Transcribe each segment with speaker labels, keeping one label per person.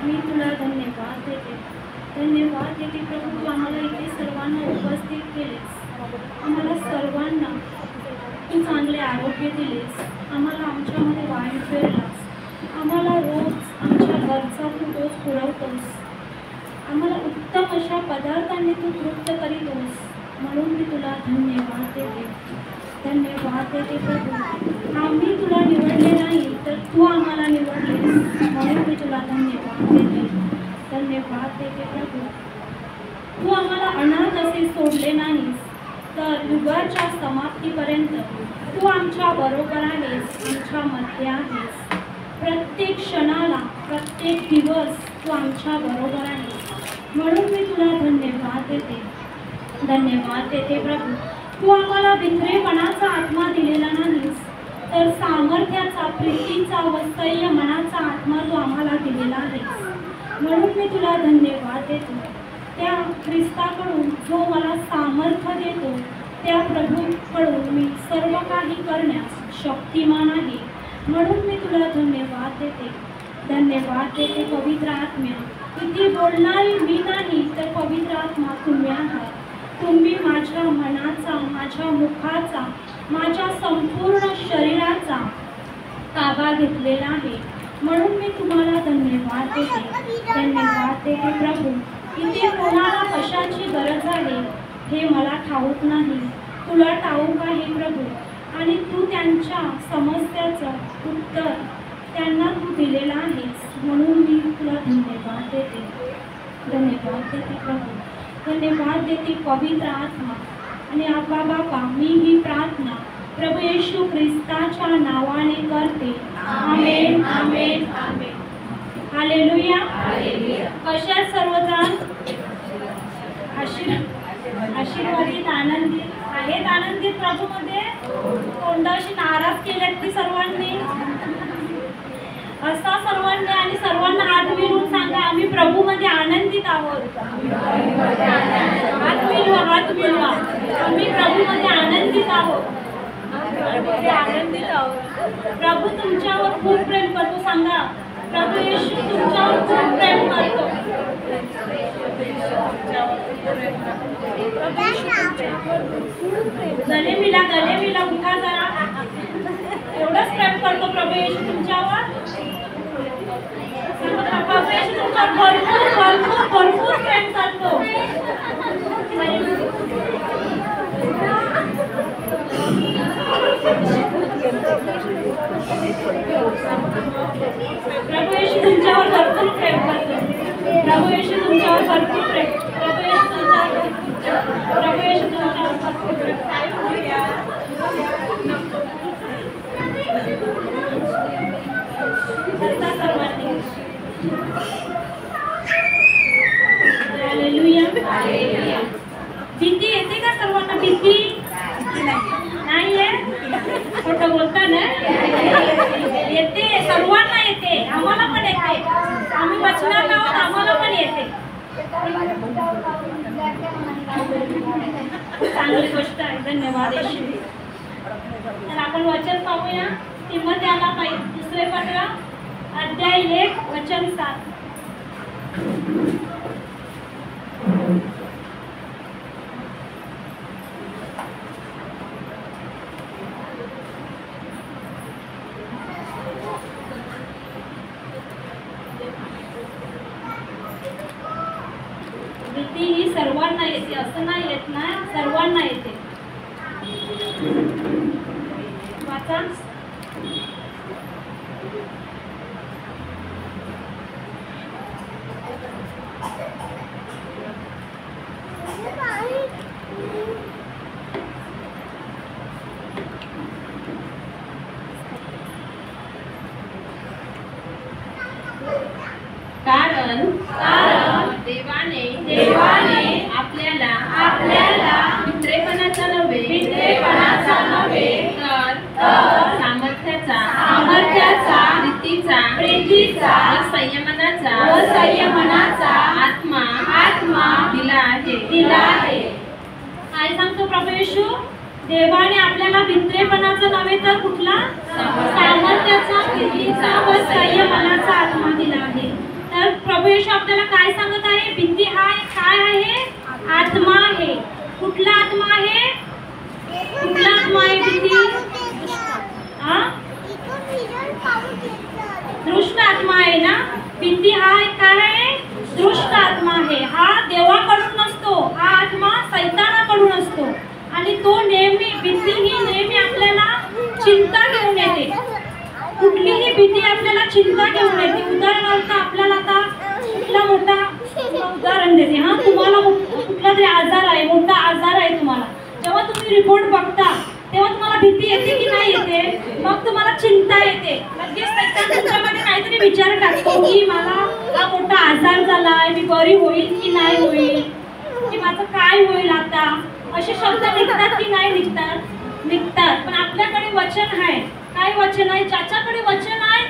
Speaker 1: मी तुला धन्यवाद देते. धन्यवाद देते प्रभू, तू आम्हाला इथे सर्वांना उपस्थित केलेस. आम्हाला सर्वांना तू चांगले आरोग्य दिलेस. आम्हाला आमच्यामध्ये वाढ फेरलास. आम्हाला रोज आमच्या घरचा तू रोज पुरवतोस. आम्हाला उत्तम अशा पदार्थांनी तू तृप्त करीतोस. म्हणून मी तुला धन्यवाद देते. धन्यवाद देते प्रभू. आम्ही तुला निवडले नाही तर तू आम्हाला निवडलेस. म्हणून मी तुला धन्यवाद देते. धन्यवाद देते प्रभू. तू आम्हाला अनाथ असे सोडले नाहीस, तर युगाच्या समाप्तीपर्यंत तू आमच्या बरोबर आहेस, आमच्या मध्ये आहेस. प्रत्येक क्षणाला प्रत्येक दिवस तू आमच्या बरोबर आहेस. म्हणून मी तुला धन्यवाद देते. धन्यवाद देते प्रभू. तू आम्हाला भित्रेपणाचा आत्मा दिलेला नाहीस, तर सामर्थ्याचा, प्रीतीचा व संयमनाचा आत्मा तू आम्हाला दिलेला आहेस. म्हणून मी तुला धन्यवाद देतो. त्या ख्रिस्ताकडून जो मला सामर्थ्य देतो, त्या प्रभूकडून मी सर्व काही करण्यास शक्तिमान आहे. म्हणून मी तुला धन्यवाद देते. धन्यवाद देते पवित्र आत्म्या. इथे बोलणारी मी नाही, तर पवित्र आत्मा तुम्ही आहात. तुम्ही माझ्या मनाचा, माझ्या मुखाचा, माझ्या संपूर्ण शरीराचा ताबा घेतलेला आहे. म्हणून मी तुम्हाला धन्यवाद देते. धन्यवाद देते प्रभू. इथे कोणाला कशाची गरज आहे हे मला ठाऊक नाही, तुला ठाऊक आहे प्रभू. आणि तू त्यांच्या समस्याचं उत्तर त्यांना तू दिलेलं आहेस. म्हणून मी तुला धन्यवाद देते. धन्यवाद देते प्रभू. धन्यवाद देते पवित्र आत्मा. आणि आबा बाबा, मी ही प्रार्थना प्रभू येशू ख्रिस्ताच्या नावाने करते. आमेन, आमेन, आमेन. हालेलुया. कशात सर्वजण आशीर्वादित, आनंदित आहेत? आनंदित प्रभूमध्ये? तोंडाशी नाराज केल्यात की सर्वांनी? असा सर्वांनी आणि सर्वांना हात मिळवून सांगा, आम्ही प्रभूमध्ये आनंदित आहोत. हात मिळवा, हात मिळवा. आम्ही प्रभूमध्ये आनंदित आहोत. आनंदित आहोत. प्रभू तुमच्यावर खूप प्रेम करतो. सांगा, प्रभू येशू तुमच्यावर खूप प्रेम करतो. गले मिला, गले मिला. उठा जरा. एवढंच प्रेम करतो प्रभू येशू तुमच्यावर. प्रभू येशू तुमच्यावर भरपूर भरपूर भरपूर प्रेम करतो. प्रभू येशू तुमच्यावर भरपूर प्रेम करतो. प्रभू येशू तुमच्यावर भरपूर प्रेम. प्रभू येशू तुमच्यावर, प्रभू येशू तुमच्यावर भरपूर प्रेम. सर्वांनी हालेलुया. भीती येते का सर्वांना? भीती नाही आहे? खोटं बोलता ना? येते, सर्वांना येते. आम्हाला पण येते. आम्ही वाचणार आहोत, आम्हाला पण येते. चांगली गोष्ट आहे. धन्यवाद येशू. तर आपण वचन पाहूया. तिमोथेला दुसरे पत्र अध्याय 1 वचन 7. भीती ही सर्वांना येते, असं नाही येत ना, सर्वांना येते. वाचा.
Speaker 2: कारण देवाने आपल्याला भित्रेपणाचा नव्हे तर सामर्थ्याचा, प्रीतीचा व संयमनाचा आत्मा दिला आहे.
Speaker 1: काय सांगतो प्रभू येशू? देवाने आपल्याला भित्रेपणाचा नव्हे तर कुठला? सामर्थ्याचा, प्रीतीचा व संयमनाचा आत्मा दिला आहे. तर ज्ञानेश्वर आपल्याला काय सांगत आहे? भीती हा एक काय आहे? आत्मा आहे. कुठला आत्मा आहे? कुठला आत्मा आहे भीती? दृष्ट आत्मा आहे ना. भीती हा एक काय आहे? दृष्ट आत्मा आहे. हा देवाकडून नसतो, हा आत्मा सैतानाकडून असतो. आणि तो नेहमी, भीती ही नेहमी आपल्याला चिंता घेऊन येते. कुठलीही भीती आपल्याला चिंता घेऊन येते. उदाहरणार्थ आपल्याला आता कुठला मोठा उदाहरण देते. हा, तुम्हाला कुठला तरी आजार आहे, मोठा आजार आहे तुम्हाला. जेव्हा तुम्ही रिपोर्ट बघता तेव्हा तुम्हाला भीती येते की नाही येते? मग तुम्हाला चिंता येते. लगेच सैतान तुमच्यामध्ये काहीतरी विचार टाकतो की मला हा मोठा आजार झालाय, मी बरी होईल की नाही होईल, की माझं काय होईल आता. असे शब्द निघतात की नाही निघतात? निघतात. पण आपल्याकडे वचन आहे. काय वचन आहे? ज्याच्याकडे वचन आहे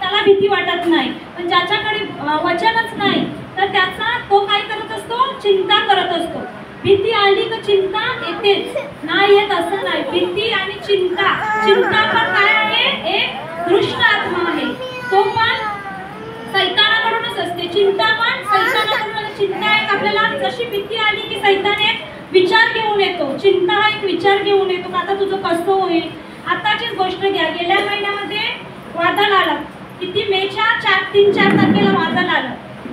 Speaker 1: त्याला भीती वाटत नाही. पण ज्याच्याकडे वचनच नाही तर त्याचा तो काय करत असतो? चिंता करत असतो. भीती आली तर चिंता येतेच, नाही येत असं नाही. भीती आणि चिंता, चिंता पण काय आहे? एक दृष्ट आत्मा आहे. तो पण सैतानाकडूनच असते. चिंता पण सैतानाकडून. चिंता एक आपल्याला जशी भीती आली की सैतान एक विचार घेऊन येतो. चिंता हा एक विचार घेऊन येतो की आता तुझं कसं होईल. आताचीच गोष्ट घ्या, गेल्या महिन्यामध्ये वादळ आलं. किती? मेच्या 3-4 तारखेला वादळ आलं.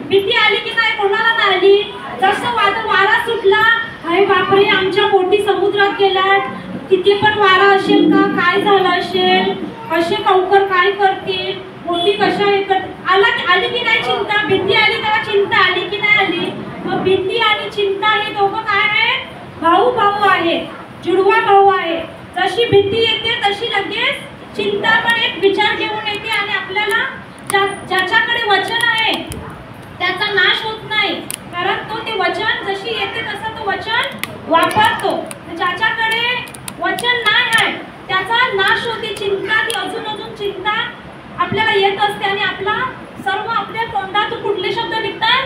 Speaker 1: भीती आली की नाही? कोणाला नाही आली? जसं वारा सुटला, अरे बापरे आमच्या बोटी समुद्रात गेल्यात, तिथे पण वारा असेल का, काय झालं असेल, असे कौकर काय करतील, बोटी कशा आली की नाही चिंता. भीती आली तेव्हा चिंता आली की नाही आली? मग भीती आणि चिंता हे दोघं काय आहेत? भाऊ भाऊ आहेत, जुडवा भाऊ आहे. जशी भीती येते तशी लगेच चिंता पण एक विचार घेऊन येते. आणि आपल्याला ज्याच्याकडे वचन आहे त्याचा नाश होत नाही, कारण तो ते वचन जशी येते तसं तो वचन वापरतो. ज्याच्याकडे वचन नाही आहे त्याचा नाश होते. चिंता ती अजून चिंता आपल्याला येत असते. आणि आपला सर्व आपल्या तोंडातून कुठले शब्द निघतात?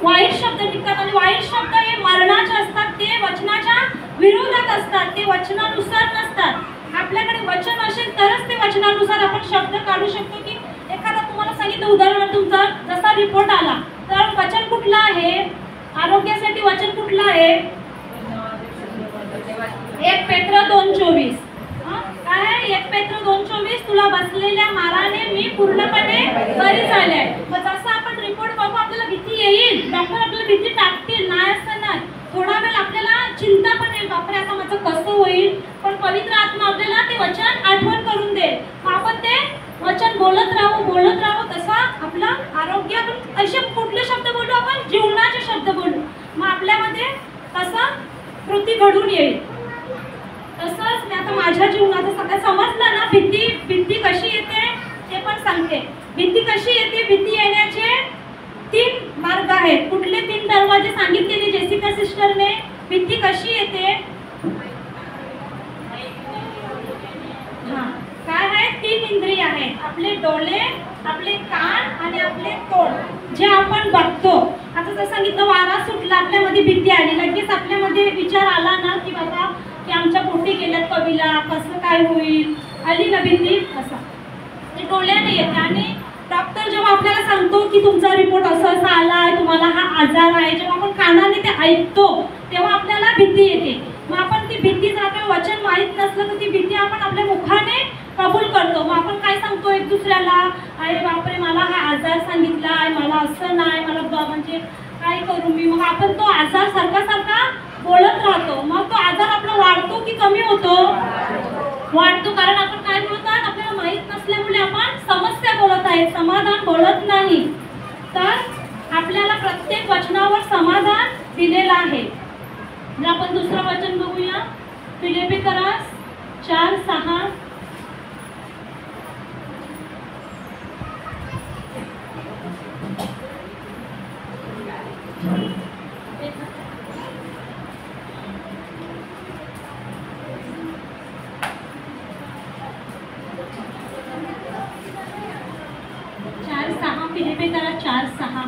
Speaker 1: वाईट शब्द निघतात. आणि वाईट शब्द हे मरणाचे असतात, ते वचनाच्या विरोधात असतात, ते वचनानुसार नसतात. आपल्याकडे वचन असेल तरच ते वचनानुसार आपण शब्द काढू शकतो. की एखादा तुम्हाला सांगितलं उदाहरण, तुमचा जसा रिपोर्ट आला तर वचन कुठलं आहे? आरोग्यासाठी वचन कुठलं आहे? 1 पेत्र 2:24. काय आहे? 1 पेत्र 2:24, तुला बसलेल्या माराने मी पूर्णपणे बरी झाले. मग जसं आपण रिपोर्ट बघू आपल्याला भीती येईल, डॉक्टर आपल्याला भीती टाकतील, नाही असं नाही. थोडा वेळ आपल्याला चिंता पण येईल, बापरे आता माझं कसं होईल. पण पवित्र आत्मा आपल्याला ते वचन आठवण करून देईल. मग आपण ते वचन बोलत राहू. तसा आपला आरोग्य, आपण असे कुठले शब्द बोलू? आपण जीवनाचे शब्द बोलू. मग आपल्यामध्ये तसं कृती घडून येईल. तसंच मी आता माझ्या जीवनाचं सगळं समजलं ना. भीती कशी येते ते पण सांगते. भीती कशी येते? भीती येण्याचे 3 मार्ग आहेत. कुठले 3 दरवाजे सांगितलेले जेसिका सिस्टरने? भीती कशी येते? काय आहे? 3 इंद्रिय आहेत. आपले डोळे, आपले कान आणि आपले तोंड, जे आपण बघतो. आता जसं सांगितलं वारा सुटला, आपल्यामध्ये भीती आली, लगेच आपल्यामध्ये विचार आला ना की बाबा की आमच्या पोटी गेल्यात कवीला, कसं काय होईल, आली ना भीती. असं ते डोळ्याने येते. आणि डॉक्टर जेव्हा आपल्याला सांगतो की तुमचा रिपोर्ट असं आलाय, तुम्हाला हा आजार आहे, जेव्हा आपण कानाने ते ऐकतो तेव्हा आपल्याला भीती येते. मग आपण ती भीती, जर आपल्याला वचन माहीत नसलं तर ती भीती आपण आपल्या मुखाने कबूल करतो. मग आपण काय सांगतो एक दुसऱ्याला, अरे बापरे मला हा आजार सांगितला आहे, मला असं नाही, मला म्हणजे काय करू मी. मग आपण तो आजार सारखा बोलत राहतो. मग तो आजार आपला वाढतो की कमी होतो? वाढतो. कारण आपण काय बोलतात आपल्याला माहीत नसल्यामुळे आपण समस्या बोलत आहे, समाधान बोलत नाही. तर आपल्याला प्रत्येक वचनावर समाधान दिलेलं आहे. जर आपण दुसरं वचन बघूया, फिलिप्पियर 4:6. फिलिप्पियर 4:6.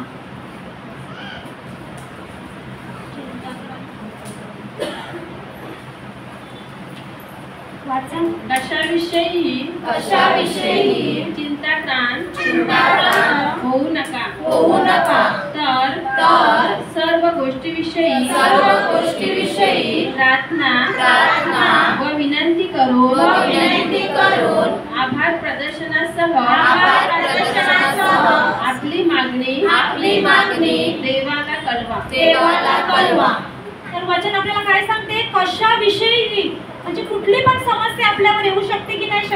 Speaker 1: वाचन.
Speaker 2: कशाविषयी चिंता होऊ नका. देवाला
Speaker 3: कळवा.
Speaker 1: तर वचन आपल्याला काय सांगते, कशाविषयी, म्हणजे कुठली पण समस्या आपल्यावर येऊ शकते की नाही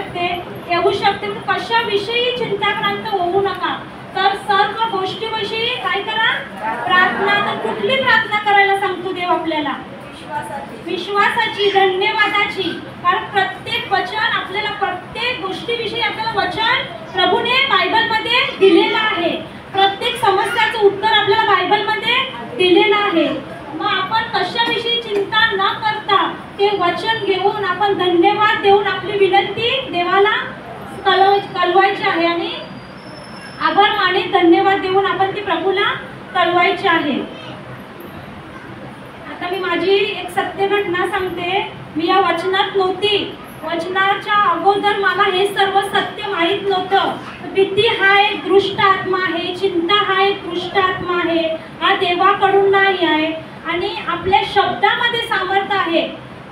Speaker 1: येऊ शकते, तर कशाविषयी चिंताक्रांत होऊ नका, तर सर्व गोष्टीविषयी काय करा, प्रार्थना. तर कुठली प्रार्थना करायला सांगतो देव आपल्याला, विश्वासाची, धन्यवादाची. कारण प्रत्येक वचन आपल्याला, प्रत्येक गोष्टीविषयी आपल्याला वचन प्रभूने बायबलमध्ये दिलेलं आहे. प्रत्येक समस्याचं उत्तर आपल्याला बायबलमध्ये दिलेलं आहे. मग आपण कशाविषयी चिंता न करता ते वचन घेऊन आपण धन्यवाद देऊन आपली विनंती देवाला कळवायची आहे आणि आभार मानित धन्यवाद देऊन आपण ती प्रभूला कळवायची आहे. आता मी माझी एक सत्य घटना सांगते. मी या वचनात नव्हती, वचनाच्या अगोदर मला हे सर्व सत्य माहीत नव्हतं. भीती हा एक दुष्ट आत्मा आहे, चिंता हा एक दुष्ट आत्मा आहे, हा देवाकडून नाही आहे आणि आपल्या शब्दामध्ये सामर्थ्य आहे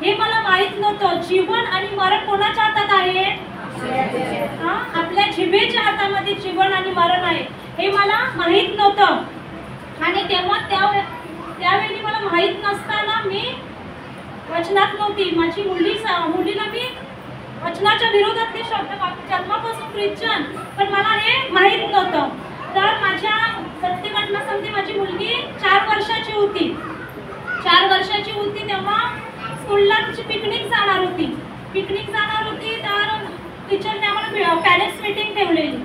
Speaker 1: हे मला माहीत नव्हतं. जीवन आणि मरण कोणाच्या हातात आहे? आपल्या जिभेच्या हातामध्ये जीवन आणि मरण आहे हे मला माहीत नव्हतं. आणि तेव्हा त्यावेळी मला माहीत नसताना मी वचनात नव्हती. माझी मुलीला मी वचनाच्या विरोधातले शब्द जन्मापासून ख्रिश्चन, पण मला हे माहीत नव्हतं. तर माझ्या सत्य घटना सांगते, माझी मुलगी 4 वर्षाची होती. 4 वर्षाची होती तेव्हा स्कूलला तिची पिकनिक जाणार होती. तर टीचरने आम्हाला पॅरेंट्स मीटिंग ठेवलेली.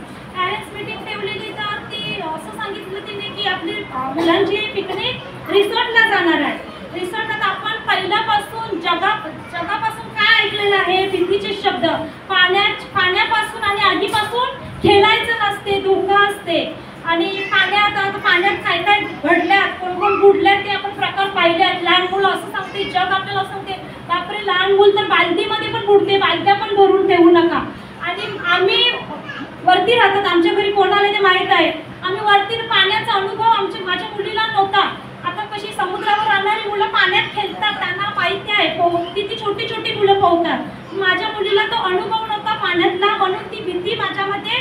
Speaker 1: तर ती असं सांगितलं तिने की आपली मुलांची पिकनिक रिसॉर्टला जाणार आहे. रिसॉर्टात आपण पहिल्यापासून जगापासून काय ऐकलेलं आहे, भीतीचे शब्द, पाण्यापासून आणि आगीपासून खेळायचं नसते, धोका असते. आणि पाण्यात काय काय घडल्यात, कोण बुडल्यात ते आपण प्रकार पाहिल्यात. लहान मुलं असं सांगते, जग आपल्याला सांगते बापरे लहान मुलं तर बालदीमध्ये पण बुडते, बालद्या पण भरून ठेवू नका. आणि आम्ही वरती राहतात, आमच्या घरी कोणाला ते माहीत आहे. आम्ही वरती पाण्याचा अनुभव माझ्या मुलीला नव्हता. आता कशी समुद्रावर राहणारी मुलं पाण्यात खेळतात, त्यांना माहिती आहे किती छोटी छोटी मुलं पोहतात. माझ्या मुलीला तो अनुभव नव्हता पाण्यातला, म्हणून ती भीती माझ्यामध्ये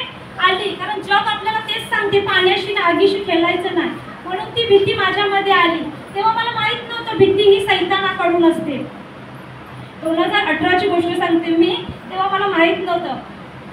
Speaker 1: आली. कारण जग आपल्याला तेच सांगते पाण्याशी आगीशी खेळायचं नाही, म्हणून ती भीती माझ्यामध्ये आली. तेव्हा मला माहीत नव्हतं भीती ही सैतानाकडून असते. 2018ची गोष्ट सांगते मी, तेव्हा मला माहीत नव्हतं.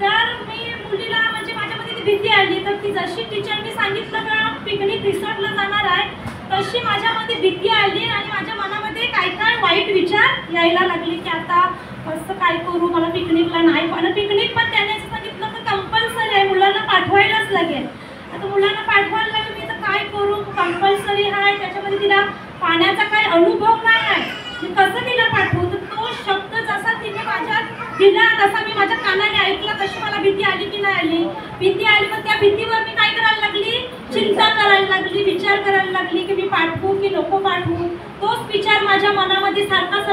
Speaker 1: तर मी मुलीला म्हणजे माझ्यामध्ये ती भीती आली. तर ती जशी टीचरनी सांगितलं का पिकनिक रिसॉर्टला जाणार आहे, तशी माझ्यामध्ये भीती आली आणि माझ्या मनामध्ये काय काय वाईट विचार यायला लागले की आता असं काय करू, मला पिकनिकला नाही. पण पिकनिक पण त्याने असं सांगितलं तर कंपल्सरी आहे, मुलांना पाठवायलाच लागेल. आता मुलांना पाठवायला लागेल, मी तर काय करू, कंपल्सरी आहे. त्याच्यामध्ये तिला पाण्याचा काही अनुभव नाही आहे, मी कसं तिला पाठवू. तर तो शब्द जसा तिने माझ्यात दिला तसा मी माझ्या कानाने ऐकला. तशी मला भीती आली की नाही आली, भीती आली. पण त्या भीतीवर मी काय करायला लागली, चिंता करायला लागली, विचार करायला लागली की मी पाठवू की नको पाठवू. तोच विचार माझ्या मनामध्ये सारखा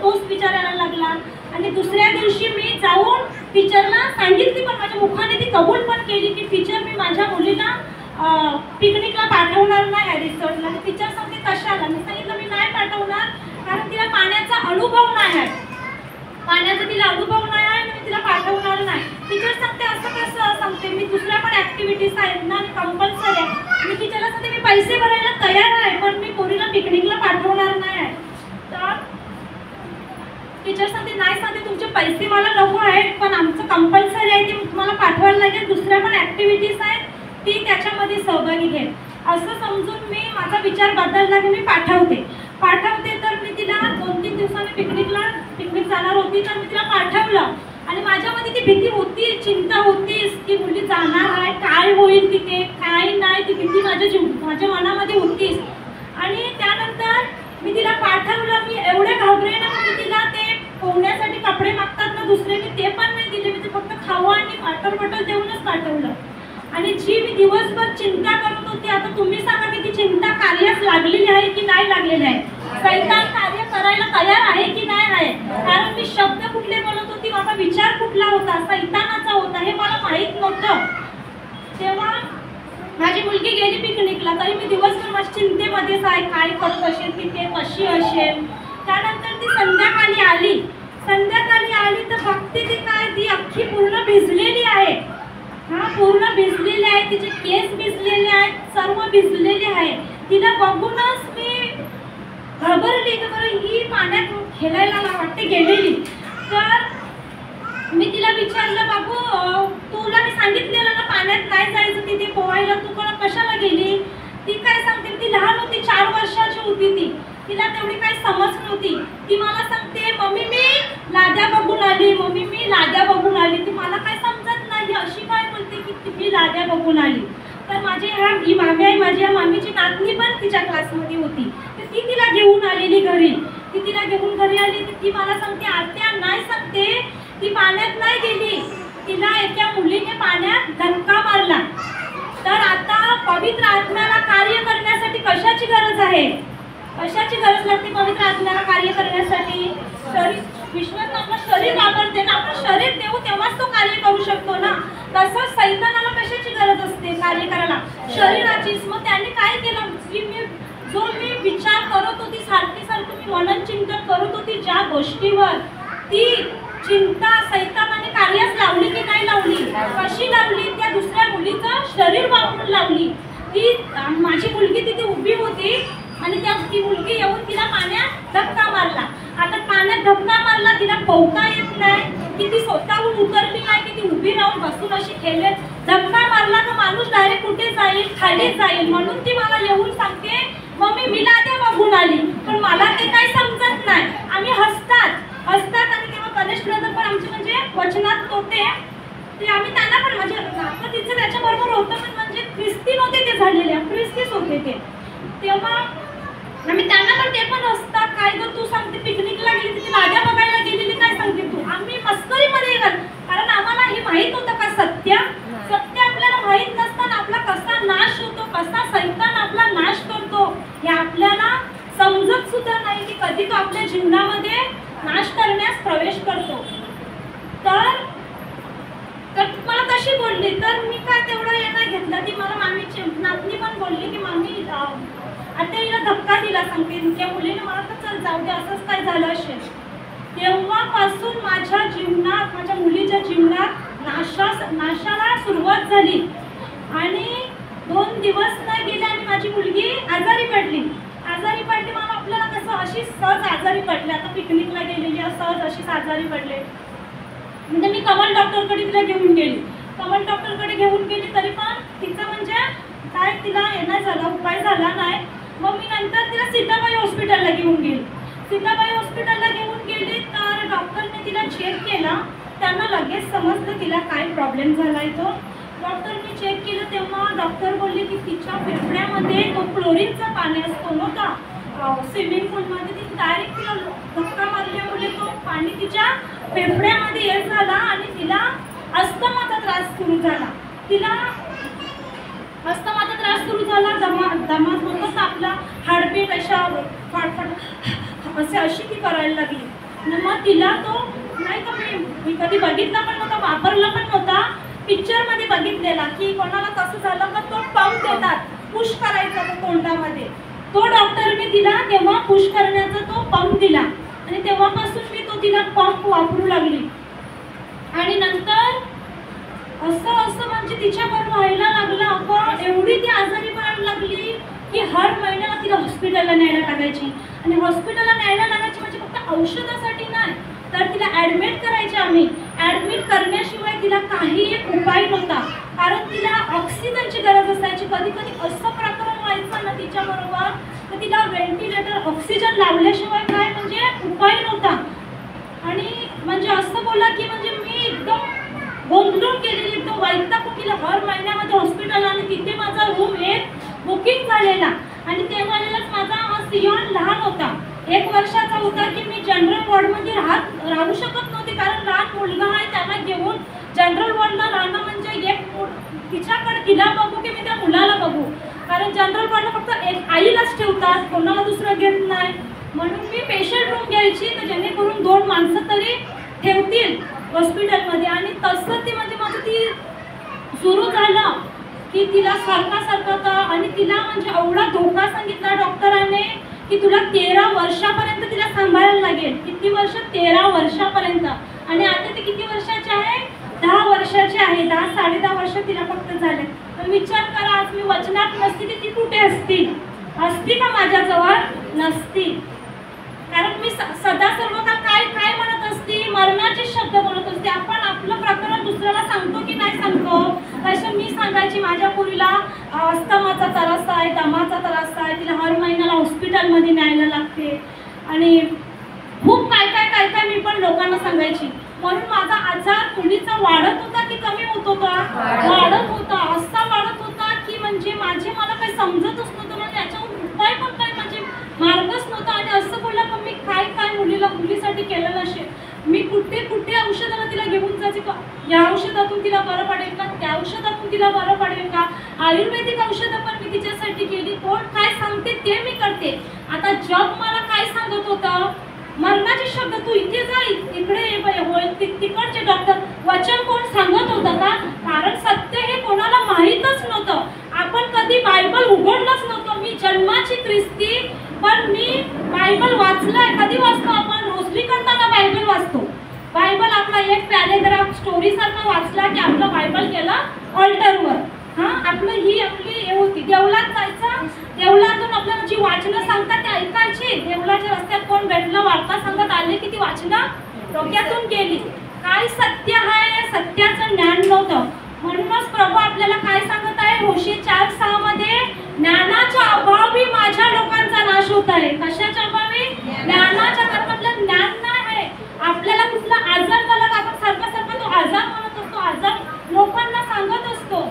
Speaker 1: तोच विचार यायला लागला. आणि दुसऱ्या दिवशी मी जाऊन टीचरला सांगितली, पण माझ्या मुखाने ती कबूल पण केली की टीचर मी माझ्या मुलीला पिकनिकला पाठवणार नाही रिसॉर्टला. टीचर सांगते कशाला. मी सांगितलं मी नाही पाठवणार, कारण तिला पाण्याचा अनुभव नाही आहे, तिला अनुभव नाही आहे आणि मी तिला पाठवणार नाही. टीचर सांगते असं कसं सांगते, मी दुसऱ्या पण ॲक्टिव्हिटीज आहेत ना आणि कंपल्सरी आहे. मी टीचरला सांगते मी पैसे भरायला तयार आहे, पण मी पोरीला पिकनिकला पाठवणार नाही आहे. तर टीचर सांगते नाही, सांगते तुमचे पैसे मला नको आहेत, पण आमचं कंपल्सरी आहे, ते तुम्हाला पाठवायला लागेल. दुसऱ्या पण ॲक्टिव्हिटीज आहेत, ती त्याच्यामध्ये सहभागी घे. असं समजून मी माझा विचार बदलला की मी पाठवते. तर मी तिला 2-3 दिवसांनी पिकनिक जाणार होती, तर मी तिला पाठवलं. आणि माझ्यामध्ये ती भीती होती, चिंता होतीच की मुली जाणार आहे, काय होईल तिथे, काय नाही, ती भीती माझ्या मनामध्ये होतीच. आणि त्यानंतर मी तिला पाठवलं. मी एवढ्या घाबरे ना की तिला ते पोहण्यासाठी कपडे मागतात ना दुसरे, मी ते पण नाही दिले. मी ते फक्त खावा आणि बॉटल देऊनच पाठवलं. आणि जी मी दिवसभर चिंता करत होती, आता तुम्ही सांगा की ती चिंता कार्यास लागलेली आहे की नाही लागलेली आहे, सैतान कार्य करायला तयार आहे की नाही आहे. कारण मी शब्द कुठले बोलत होती, माझा विचार कुठला होता, सैतानाचा होता, हे मला माहीत नव्हतं. तेव्हा माझी मुलगी गेली पिकनिकला, तरी मी दिवसभर माझ्या चिंतेमध्येच आहे, काय करत असेल तिथे, कशी असेल. त्यानंतर ती संध्याकाळी आली तर बघते ती काय, ती अख्खी पूर्ण भिजलेली आहे. पूर्ण भिजलेले आहे, तिचे केस भिजलेले आहेत, सर्व भिजलेली आहे. तिला बघूनच मी घाबरली की बरं ही पाण्यात खेळायला मला वाटते गेलेली. तर मी तिला विचारलं, बाबू तुला मी सांगितलेलं ना पाण्यात नाही जायचं तिथे पोहायला, तू कशाला गेली? ती काय सांगते, ती लहान होती, 4 वर्षाची होती तिला तेवढी काही समज नव्हती. ती मला सांगते, मम्मी मी लाद्या बघून आली, मम्मी मी लाद्या बघून आली. ती मला काय समजत नाही, अशी काय बोलते की मी लाद्या बघून आली. तर ही मामी आहे, माझी या मामीची नातनी पण तिच्या क्लासमध्ये होती. तर ती तिला घेऊन आलेली घरी. ती तिला घेऊन घरी आली तर ती मला सांगते, आत्या नाही सांगते ती पाण्यात नाही गेली, तिला एका मुलीने पाण्यात धक्का मारला. तर आता पवित्र आत्म्याला कार्य करण्यासाठी कशाची गरज आहे? कशाची गरज लागते पवित्र आत्म्याला कार्य करण्यासाठी? शरीर, विश्वात आपलं शरीर वापरते ना, आपण शरीर देऊ तेव्हाच तो कार्य करू शकतो ना. तसंच सैतानाला कशाची गरज असते कार्य करायला? शरीराचीच. मग त्याने काय केलं की जो मी विचार करत होती, सारखी मी मनन चिंतन करत होती ज्या गोष्टीवर, ती चिंता सैतानाने कार्यास लावली की नाही लावली? कशी लावली? त्या दुसऱ्या मुलीचं शरीर वापरून लावली. ती माझी मुलगी तिथे उभी होती आणि ती मुलगी येऊन तिला पाण्यात धक्का मारला. आता पाण्यात धक्का मारला, तिला पोहता येत नाही, की ती स्वतःहून उतरली नाही, की ती उभी राहून बसून अशी खेळले. धक्का मारला तर माणूस डायरेक्ट कुठे जाईल? खाली जाईल. म्हणून ती मला येऊन सांगते, मम्मी मी लाद्या बघून आली. पण मला ते काही समजत नाही. आम्ही हसतात आणि तेव्हा गणेश ब्रदर पण आमचे म्हणजे वचनात होते, ते आम्ही त्यांना पण म्हणजे आता तिचं त्याच्याबरोबर होतं, पण म्हणजे ख्रिस्ती नव्हते ते झालेले, ख्रिस्तीच होते ते. तेव्हा आम्ही त्यांना पण ते पण असतात, काय गं तू सांगते पिकनिकला गेली, तिथे लाद्या बघायला गेलेली, काय सांगते तू? आम्ही मस्करीमध्ये कारण आम्हाला हे माहीत होतं का सत्य आपल्याला माहीत नसताना आपला कसा नाश होतो, कसा सैतान आपला नाश करतो हे आपल्याला समजत सुद्धा नाही, की कधी तो आपल्या जीवनामध्ये नाश करण्यास प्रवेश करतो. तर मला तशी बोलली, तर मी काय तेवढं हे नाही घेतलं. ती मला मामीची नातनी पण बोलली की मामी आता हिला धक्का दिला सांगते त्या मुलीने, मला तर चल जाऊ दे, असंच काय झालं असेल. तेव्हापासून माझ्या जीवनात, माझ्या मुलीच्या जीवनात नाशाला सुरुवात झाली. आणि 2 दिवस नाही गेले आणि माझी मुलगी आजारी पडली. मला आपल्याला कसं अशी सहज आजारी पडले, आता पिकनिकला गेलेली सहज अशीच आजारी पडले. म्हणजे मी कमल डॉक्टरकडे तिला घेऊन गेली, तरी पण तिचं म्हणजे काय तिला येणं झालं, उपाय झाला नाही. मग मी नंतर तिला सीताबाई हॉस्पिटलला घेऊन गेली. तर डॉक्टरने तिला चेक केला, त्यांना लगेच समजलं तिला काय प्रॉब्लेम झाला आहे. तो डॉक्टरने चेक केलं तेव्हा डॉक्टर बोलले की तिच्या फेफड्यामध्ये तो क्लोरीनचा पाणी असतो ना का स्विमिंग पूलमध्ये, ती डायरेक्ट तिला धक्का मारल्यामुळे तो पाणी तिच्या फेफड्यामध्ये येत झाला आणि तिला अस्थमाचा त्रास सुरू झाला. दमा होतच आपला हार्टबीट अशा फाटफाट अशी ती करायला लागली. मग तिला तो नाही का मी कधी बघितला पण नव्हता, वापरला पण नव्हता, पिक्चरमध्ये बघितलेला की कोणाला कसं झालं का तो पंप देतात, पुश करायचा तो तोंडामध्ये. तो डॉक्टरने दिला, तेव्हा पुश करण्याचा तो पंप दिला आणि तेव्हापासून मी तो तिला पंप वापरू लागली. आणि नंतर असं म्हणजे तिच्याबरोबर व्हायला लागलं. आपण एवढी ती आजारी पडायला लागली की हर महिन्याला तिला हॉस्पिटलला न्यायला लागायची. आणि हॉस्पिटलला न्यायला लागायची म्हणजे फक्त औषधासाठी नाही, तर तिला ॲडमिट करायचे. आम्ही ॲडमिट करण्याशिवाय तिला काही एक उपाय नव्हता, कारण तिला ऑक्सिजनची गरज असायची. कधी असं प्रकरण व्हायचं ना तिच्याबरोबर, तर तिला व्हेंटिलेटर ऑक्सिजन लावल्याशिवाय काय म्हणजे उपाय नव्हता. आणि म्हणजे असं बोला की म्हणजे मी एकदम गोंधळून गेलेली, एकदम वैतागून तिला हर महिन्यामध्ये हॉस्पिटल. आणि तिथे माझा रूम एक बुकिंग झालेला आणि त्यावेळेलाच माझा सियोन लहान होता, 1 वर्षाचा होता, की मी जनरल वॉर्डमध्ये राहू शकत नव्हते, कारण लहान मुलगा आहे, त्याला घेऊन जनरल वॉर्डला राहणं म्हणजे तिच्याकडे तिला बघू की मी त्या मुलाला बघू, कारण जनरल वॉर्डला फक्त एक आईलाच ठेवतात, कोणाला दुसरं घेत नाही. म्हणून मी पेशंट रूम घ्यायची तर जेणेकरून 2 माणसं तरी ठेवतील हॉस्पिटलमध्ये. आणि तसं ते म्हणजे माझं ती सुरू झालं की तिला सारखा आणि तिला म्हणजे एवढा धोका सांगितला डॉक्टरांने की तुला 13 वर्षापर्यंत तिला सांभाळायला लागेल. किती वर्ष? 13 वर्षापर्यंत. आणि आता ती किती वर्षाची आहे? 10 वर्षाची आहे. 10 साडे 10 वर्ष तिला फक्त झाले. तर पण विचार करा, आज मी वचनात नसती ती कुठे असती? असती का माझ्याजवळ? नसती. कारण मी सदा सर्व काय काय म्हणत असती? मरणाचे शब्द बोलत असते. आपण आपलं प्रकरण दुसऱ्याला सांगतो की नाही सांगतो? तसं मी सांगायची, माझ्या पोरीला अस्थमाचा त्रास आहे, दमाचा त्रास आहे, तिला हर महिन्याला हॉस्पिटलमध्ये न्यायला लागते आणि खूप काय काय काय काय मी पण लोकांना सांगायची. म्हणून माझा आजार मुलीचा वाढत होता की कमी होत होता? वाढत होता. असा वाढत होता की म्हणजे मला काही समजतच नव्हतं. म्हणजे याच्यावर उपाय पण काय म्हणजे मार्गच नव्हता. आणि असं बोलला पण मी काय मुलीसाठी केलं नसेल. मी कुठे कुठे औषधाला तिला घेऊन जायचे का, या औषधातून तिला बरं पडेल का, त्या औषधातून तिला बरं पडेल का, आयुर्वेदिक औषधं पण मी तिच्यासाठी केली. कोण काय सांगते ते मी करते. आता जग मला काय सांगत होतं? मरणाचे शब्द, तू इथे जा, इकडे तिकडचे डॉक्टर. वचन कोण सांगत होतं का? कारण सत्य हे कोणाला माहीतच नव्हतं. आपण कधी बायबल उघडलंच नव्हतं. मी जन्माची ख्रिस्ती, पण मी बायबल वाचलाय. कधी वाचतो आपण? रोजली करताना बायबल वाचतो. बायबल आपला एक पॅरेग्राफ स्टोरी सारखा वाचला की आपलं बायबल केलं ऑल्टरवर. आपलं ही आपली हे होती. देवळात जायचं, देवळातून आपल्याला जी वाचनं सांगतात ते ऐकायची. देवळाच्या रस्त्यात कोण भेटलं, वार्ता सांगत आले की ती वाचनं डोक्यातून गेली. काय सत्य आहे, सत्याचं ज्ञान नव्हतं. म्हणूनच प्रभू आपल्याला काय सांगत आहे होशे 4:6 मध्ये? ज्ञानाच्या अभावी माझ्या लोकांचा नाश होत आहे. कशाच्या अभावी? ज्ञानाच्या. कारण आपल्याला ज्ञान नाही आहे. आपल्याला कुठला आजार झाला का आपण सारखा तो आजार म्हणत असतो. आजार लोकांना सांगत असतो.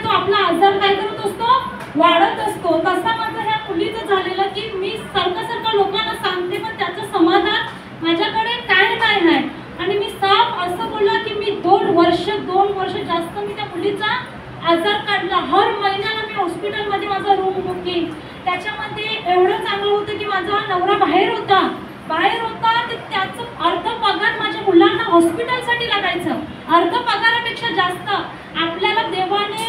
Speaker 1: तो आपला आजार काय करत असतो? वाढत असतो. तसा माझं ह्या मुलीचं झालेलं की मी सारखं लोकांना सांगते पण त्याचं समाधान माझ्याकडे काय नाही आहे. आणि मी साफ असं बोलला की मी 2 वर्ष जास्त मी त्या मुलीचा आजार काढला. हर महिन्याला मी हॉस्पिटलमध्ये माझा रूम बुकिंग. त्याच्यामध्ये एवढं चांगलं होतं की माझा नवरा बाहेर होता ते त्याचं अर्ध पगार माझ्या मुलांना हॉस्पिटलसाठी लागायचं. अर्ध पगारापेक्षा जास्त. आपल्याला देवाने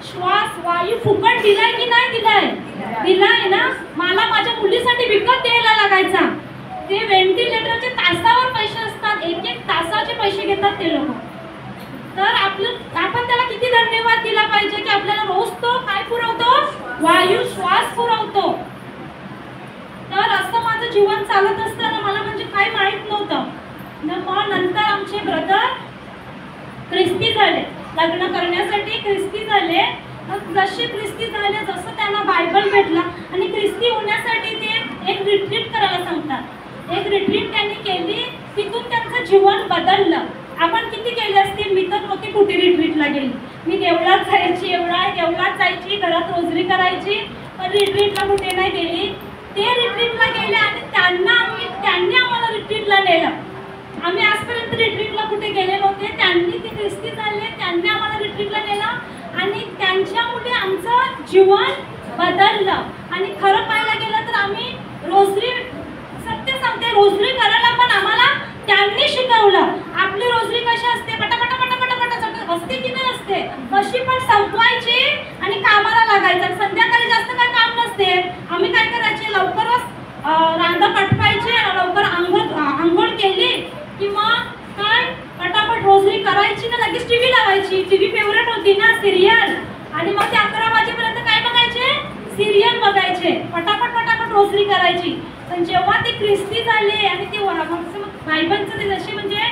Speaker 1: श्वास वायू फुकट दिलाय की नाही दिलाय ना. मला माझ्या मुलीसाठी विकत द्यायला लागायचा. ते व्हेंटिलेटरचे तासावर पैसे असतात. एक तासाचे पैसे घेतात ते लोक. तर आपण त्याला किती धन्यवाद दिला पाहिजे की आपल्याला रोज तो काय पुरवतो? वायू श्वास पुरवतो. तर असं माझं जीवन चालत असताना मला म्हणजे काय माहीत नव्हतं. मग नंतर आमचे ब्रदर ख्रिस्ती झाले. लग्न करण्यासाठी ख्रिस्ती झाले. जसे ख्रिस्ती झाले, जसं त्यांना बायबल भेटला आणि ख्रिस्ती होण्यासाठी ते एक रिट्रीट करायला सांगतात. एक रिट्रीट त्यांनी केली. तिथून त्यांचं जीवन बदललं. आपण किती केले असतील? मी तर नव्हती कुठे रिट्रीटला गेली. मी देवळात जायची, घरात रोजरी करायची, पण रिट्रीटला कुठे नाही गेली. ते रिट्रीटला गेले आणि त्यांनी आम्हाला रिट्रीटला नेलं. आम्ही आजपर्यंत रिट्रीटला कुठे गेले नव्हते. त्यांनी ते ख्रिस्ती झाले, त्यांनी आम्हाला रिट्रीटला नेलं आणि त्यांच्यामुळे आमचं जीवन बदललं. आणि खरं पाहायला गेलं तर आम्ही रोजरी, सत्य सांगते, रोजरी करायला पण आम्हाला त्यांनी शिकवलं. आपली रोजरी कशी असते? पटापट असते की नाही असते? कशी पण संपवायची आणि कामाला लागायचं. संध्याकाळी जास्त काय काम नसते. आम्ही काय करायचे? लवकरच रांधा पटवायचे, लवकर आंघोळ केली किंवा काय पटापट रोजरी करायची ना, लगेच टीव्ही लावायची. टीव्ही फेवरेट होती ना सिरियल. आणि मग ते 11 वाजेपर्यंत काय बघायचे? सिरियल बघायचे. पटापट रोजरी करायची. पण जेव्हा ते ख्रिस्ती झाले आणि ते बायबलचं ते जसे म्हणजे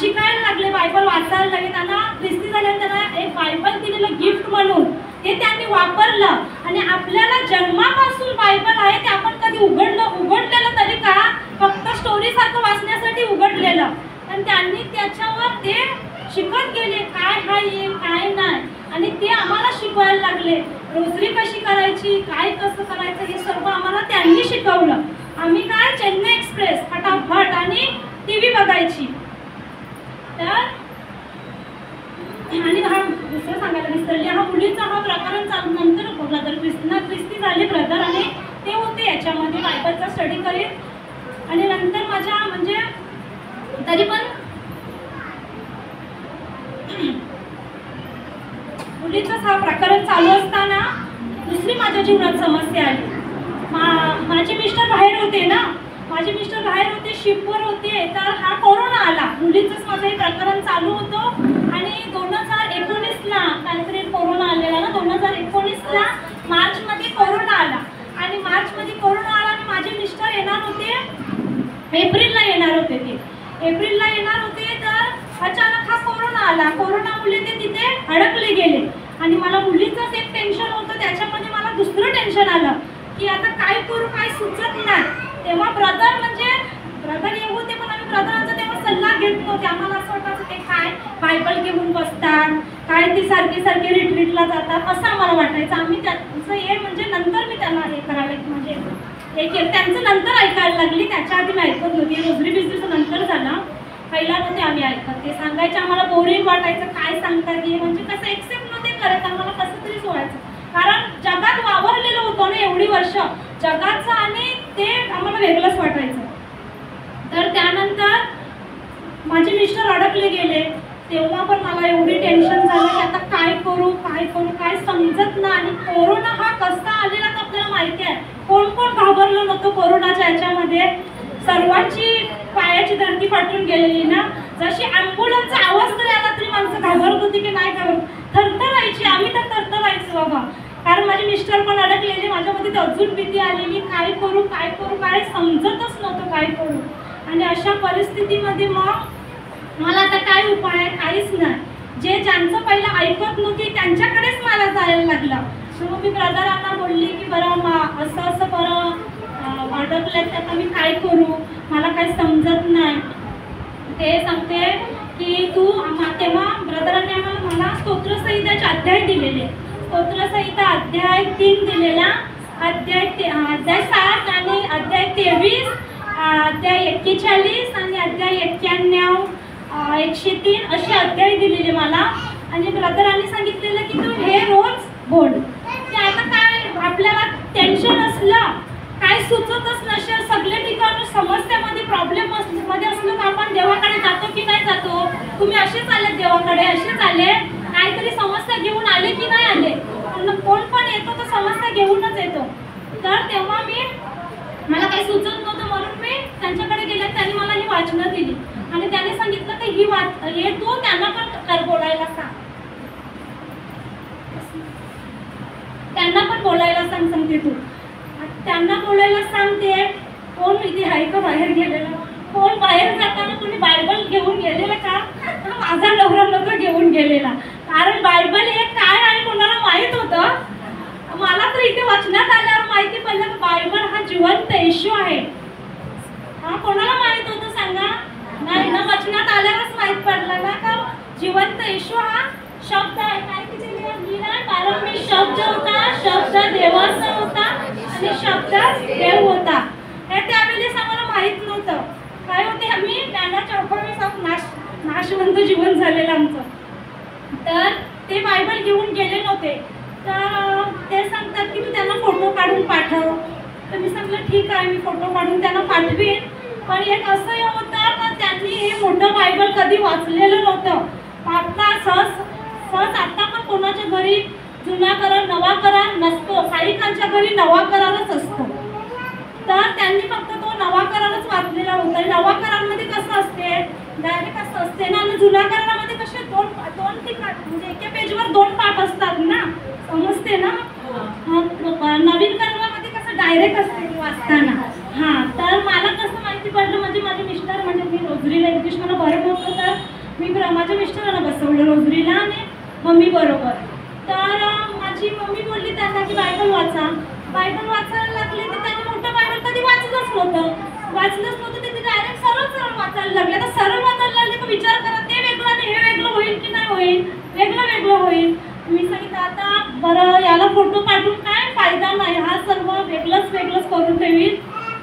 Speaker 1: शिकायला लागले, बायबल वाचायला लागले, त्यांना ख्रिस्ती झाल्यावर त्यांना एक बायबल दिलेलं गिफ्ट म्हणून ते त्यांनी वापरलं. आणि आपल्याला जन्मापासून बायबल आहे ते आपण कधी उघडलेलं तरी का? फक्त स्टोरी सारखं वाचण्यासाठी उघडलेलं. पण त्यांनी त्याच्यावर ते शिकत गेले, काय आहे काय नाही. आणि ते आम्हाला शिकवायला लागले. रोजरी कशी करायची, काय कसं करायचं, हे सर्व आम्हाला त्यांनी शिकवलं. आम्ही काय चेन्नई एक्सप्रेस फटाफट आणि टीव्ही बघायची. तर आणि हा दुसरं सांगायला विसरले, हा मुलीचा हा प्रकरण चालू. नंतर ब्रदर ख्रिस्ती झाले ब्रदर आणि ते होते याच्यामध्ये बायबलचा स्टडी करीत. आणि नंतर माझ्या म्हणजे तरी पण मुलीचाच हा प्रकरण चालू असताना दुसरी माझ्या जीवनात समस्या आली. माझे मिस्टर बाहेर होते शिपवर होते. तर हा कोरोना आला. मुलीचंच माझं हे प्रकरण चालू होतं आणि 2000 2019ला काहीतरी कोरोना आलेला ना, 2019ला मार्चमध्ये कोरोना आला आणि मार्चमध्ये कोरोना आला आणि माझे मिस्टर येणार होते एप्रिलला येणार होते. ते एप्रिलला येणार होते तर अचानक हा कोरोना आला. कोरोनामुळे ते तिथे अडकले गेले आणि मला मुलीचंच एक टेन्शन होतं, त्याच्यामध्ये मला दुसरं टेन्शन आलं की आता काय करू, काय सुचत नाही. तेव्हा ब्रदर येऊ होते पण आम्ही ब्रदरांचा तेव्हा सल्ला घेत नव्हते. आम्हाला असं वाटायचं ते काय बायबल घेऊन बसतात, काय ती सारखे रिट्रीटला जातात असं आम्हाला वाटायचं. आम्ही त्यांचं हे म्हणजे नंतर मी त्यांना हे करायला म्हणजे हे केलं, त्यांचं नंतर ऐकायला लागली. त्याच्या आधी मी ऐकत नव्हती. रोजरी बिझनेस नंतर झाला, पहिला नव्हते आम्ही ऐकत. ते सांगायचे आम्हाला बोरिंग वाटायचं, काय सांगतात हे म्हणजे कसं एक्सेप्ट नव्हते करत. आम्हाला कसं तरीच व्हायचं, कारण जगात वावरलेलं होतं ना एवढी वर्ष जगाचं आणि ते आम्हाला वेगळंच वाटायचं. तर त्यानंतर माझे मिस्टर अडकले गेले, तेव्हा पण मला एवढी टेन्शन झालं की आता काय करू काय समजत नाही. आणि कोरोना हा कसा आलेला तर आपल्याला माहिती आहे. कोण घाबरलं नव्हतं कोरोनाच्या याच्यामध्ये. सर्वांची पायाची धरती फाटून गेलेली ना. जशी ॲम्ब्युलन्सचा आवाज तरी आला तरी माणसं घाबरत होती की नाही घाबरत, थरथरायची. आम्ही तर थरथरायचो बाबा, कारण माझे मिस्टर पण अडकलेले. माझ्यामध्ये तर अजून भीती आलेली, काय करू काय समजतच नव्हतं काय करू. आणि अशा परिस्थितीमध्ये मग मला आता काय उपाय आहे, काहीच नाही. ज्यांचं पहिलं ऐकत नव्हती त्यांच्याकडेच मला जायला लागलं. मग मी ब्रदरांना बोलली की बरं असं बरं अडकलं तर आता मी काय करू, मला काही समजत नाही. ते सांगते की तू तेव्हा ब्रदरांनी मला स्तोत्रसंहिताचे अध्याय दिलेले. स्तोत्रसंहिता अध्याय 3 दिलेला, अध्याय 7 आणि अध्याय 23, अध्याय 41 आणि अध्याय 91, 103 असे अध्याय दिलेले मला. आणि ब्रदरांनी सांगितलेलं की तू हे रोज बोल. ते आता काय आपल्याला टेन्शन असलं, काय सुचतच नसेल, सगळे ठिकाणी समस्यामध्ये प्रॉब्लेम मध्ये असलं तर आपण देवाकडे जातो की नाही जातो. तुम्ही असेच आले देवाकडे, असेच आले, काहीतरी समस्या घेऊन आले की नाही आले. कोण पण येतो तर समस्या घेऊनच येतो. तर तेव्हा मला काही सुचत नव्हतं म्हणून मी त्यांच्याकडे गेले. त्यांनी मला ही वाचनं दिली आणि त्याने सांगितलं की हे तू त्यांना पण बोलायला सांग, त्यांना पण बोलायला सांगते तू. त्यांना बोलायला सांगते. कोण इथे आहे का बाहेर गेलेलं, कोण बाहेर जाताना तुम्ही बायबल घेऊन गेलेलं का. माझा नवरा नव्हता घेऊन गेलेला, कारण बायबल हे काय आहे कोणाला माहीत होतं. मला तर इथे वाचण्यात आल्यावर माहिती पडलं की बायबल हा जिवंत येशू आहे. हा कोणाला माहीत होतं सांगा. नाही ना, वाचण्यात आल्यावरच माहीत पडलं ना का जिवंत येशू हा शब्द आहे. काय तिथे लिहिलं, प्रारंभी शब्द होता, शब्द देवाचा होता आणि शब्द देव होता. हे त्यावेळेस आम्हाला माहीत नव्हतं. काय होते, आम्ही ज्ञानाच्या अभावी नाशवंत जीवन झालेलं आमचं. तर ते बायबल घेऊन गेले नव्हते. तर ते सांगतात की तू त्यांना फोटो काढून पाठव. तर मी सांगितलं ठीक आहे, मी फोटो काढून त्यांना पाठवीन. पण एक असं होतं तर त्यांनी हे मोठं बायबल कधी वाचलेलं नव्हतं. आता सहज आता पण कोणाच्या घरी जुना करार नवा करार नसतो, साहिकांच्या घरी नवा करारच असतो. तर त्यांनी फक्त तो नवा करारच वाचलेला होता. नवा करारमध्ये कसं असते, डायरेक्ट असं असते ना. आणि जुना करारामध्ये कसे दोन म्हणजे एका पेजवर 2 पाठ असतात ना, समजते ना. नवीन करारामध्ये कसं डायरेक्ट असते वाचताना. हां, तर मला कसं माहिती पडलं म्हणजे माझे मिस्टर म्हणजे मी रोजरीला इंग्लिश मला बरं नव्हतं तर मी माझ्या मिस्टरांना बसवलं रोजरीला आणि मम्मी बरोबर. तर माझी मम्मी बोलली त्यांना की बायबल वाचायला लागले. तर त्यांनी मोठं बायबल कधी वाचलंच नव्हतं. ते डायरेक्ट सरळ वाचायला लागले. तर सरळ वाचायला लागले तर विचार करा, ते वेगळं आणि हे वेगळं होईल की नाही होईल, वेगळं होईल. मी सांगितलं आता बरं याला फोटो काढून काय फायदा नाही, हा सर्व वेगळंच करून ठेवील.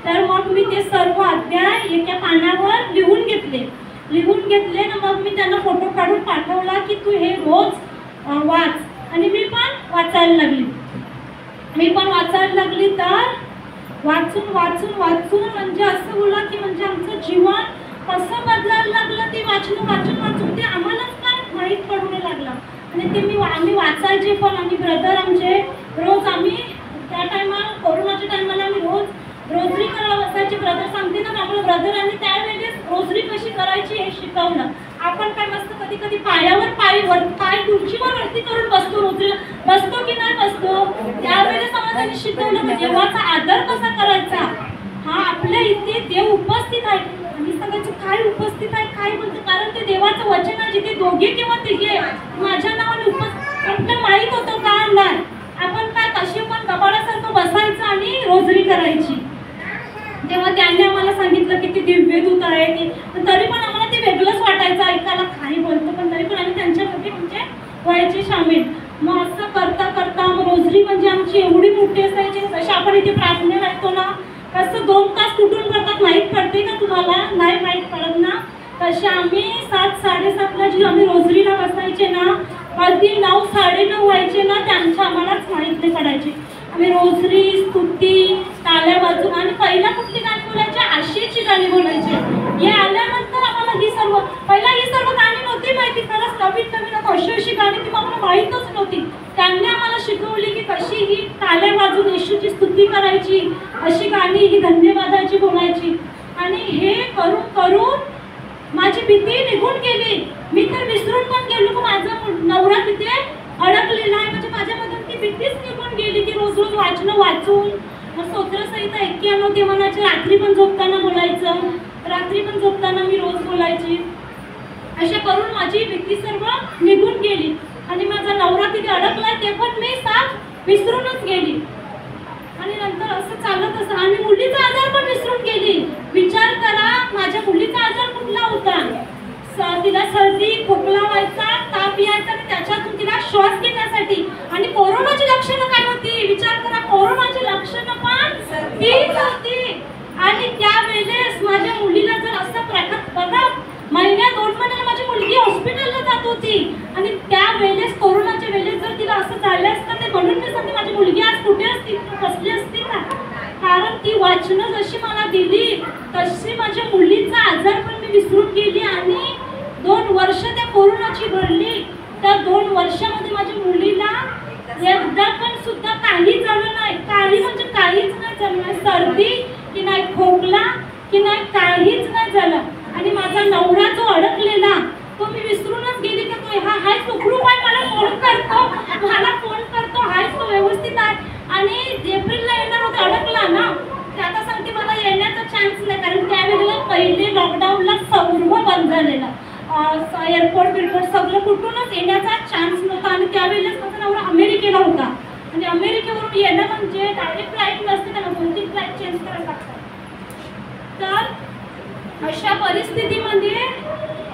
Speaker 1: तर मग मी ते सर्व अध्याय एका पानावर लिहून घेतले ना. मग मी त्यांना फोटो काढून पाठवला की तू हे रोज वाच. आणि मी पण वाचायला लागली. तर वाचून म्हणजे असं बोला की म्हणजे आमचं जीवन कसं बदलायला लागलं. ते वाचून ते आम्हालाच काय माहीत पडू लागलं. आणि ते आम्ही वाचायचे पण. आणि ब्रदर आमचे रोज आम्ही त्या टायमाला कोरोनाच्या टायमाला आम्ही रोज रोजरी करायला बसायचे. ब्रदर सांगते ना आपल्या ब्रदरांनी त्यावेळेस रोजरी कशी करायची हे शिकवलं. आपण काय मस्त कधी पायावर पाय कसं शिकवलं की देवाचा आदर कसा करायचा. हा आपल्या इथे देव उपस्थित आहे आणि सगळ्याचं काय उपस्थित आहे काय बोलतो, कारण ते देवाचं वचन आहे जिथे दोघे किंवा तिघे माझ्या नावाने उपस्थित. आपलं माहीत होतं का नाही, आपण काय कशी पण गबाळासारखं बसायचं आणि रोजरी करायची. तेव्हा त्यांनी आम्हाला सांगितलं की ते दिव्यदूत आहे की, पण तरी पण आम्हाला ते वेगळंच वाटायचं ऐकायला काही बोलतो, पण तरी पण आम्ही त्यांच्यामध्ये म्हणजे व्हायचे सामील. मग असं करता करता मग रोजरी म्हणजे आमची एवढी मोठी असायची, जशी आपण इथे प्रार्थनेला येतो ना कसं 2 तास कुठून करतात माहीत पडते का तुम्हाला, नाही माहीत पडत ना. तसे आम्ही 7-7:30ला जी आम्ही रोजरीला बसायचे ना, कधी 9-9:30 व्हायचे ना त्यांच्या आम्हालाच माहीत नाही पडायचे. आम्ही रोजरी स्तुती टाळ्या वाजून आणि पहिला कुठली गाणी बोलायचे, आशेची गाणी बोलायचे. हे आल्यानंतर आम्हाला ही सर्व गाणी नव्हती माहिती, खरंच नवीन अशी गाणी ती आम्हाला माहीतच नव्हती. त्यांनी आम्हाला शिकवली की कशी ही टाळ्या वाजून येशूची स्तुती करायची, अशी गाणी ही धन्यवादाची बोलायची. आणि हे करून करून माझी भीती निघून गेली. मी तर विसरून पण गेलो की माझा नवरा तिथे अडकलेला आहे, म्हणजे माझ्यामधून ती भीतीच निघून गेली की रोज रोज वाचणं वाचून स्तोत्रसहित 91 देवानाचे रात्री पण झोपताना बोलायचं, रात्री पण झोपताना मी रोज बोलायची. अशा करून माझी भीती सर्व निघून गेली आणि माझा नवरा तिथे अडकलाय ते पण मी साथ विसरूनच गेली. आणि नंतर असं चालत असं आणि मुलीचा आजार पण विसरून गेली. विचार करा माझ्या मुलीचा आजार कुठला होता, तिला सर्दी खोकला व्हायचा, ताप यायचा आणि त्याच्यातून तिला श्वास घेण्यासाठी. आणि कोरोनाची लक्षणं काय होती विचार करा, कोरोनाची लक्षणं पण तीच होती. आणि त्यावेळेस माझ्या मुलीला जर असं प्रकार बघा, 2 महिन्याला माझी मुलगी हॉस्पिटलला जात होती आणि त्यावेळेस कोरोनाच्या वेळेस जर तिला असं झालं असतं ते म्हणून मी सांगते माझी मुलगी आज कुठे असती, कसली असती का, कारण ती वाचनं जशी मला दिली तशी माझ्या मुलीचा आजार पण मी विसरून गेली. आणि 2 वर्ष त्या कोरोनाची भरली. त्या 2 वर्षामध्ये माझ्या मुलीला एकदा पण सुद्धा काही झालं नाही, काही म्हणजे काहीच नाही झालं नाही, सर्दी की नाही खोकला की नाही काहीच नाही झालं. आणि माझा नवरा जो अडकलेला तो मी विसरूनच गेली की तो हाय सुखरूप आहे, मला फोन करतो हाय तो व्यवस्थित आहे. आणि एप्रिलला येणार होता अडकला ना, ते आता सांगते मला येण्याचा चान्स नाही, कारण त्यावेळेला पहिले लॉकडाऊनला सर्व बंद झालेलं, एअरपोर्ट सगळं कुठूनच येण्याचा चान्स नव्हता. आणि त्यावेळेस माझा नवरा अमेरिकेला होता आणि अमेरिकेवरून येणं म्हणजे डायरेक्ट फ्लाईट नसते, त्यांना 2-3 फ्लाईट चेंज करायला लागतात. तर अशा परिस्थितीमध्ये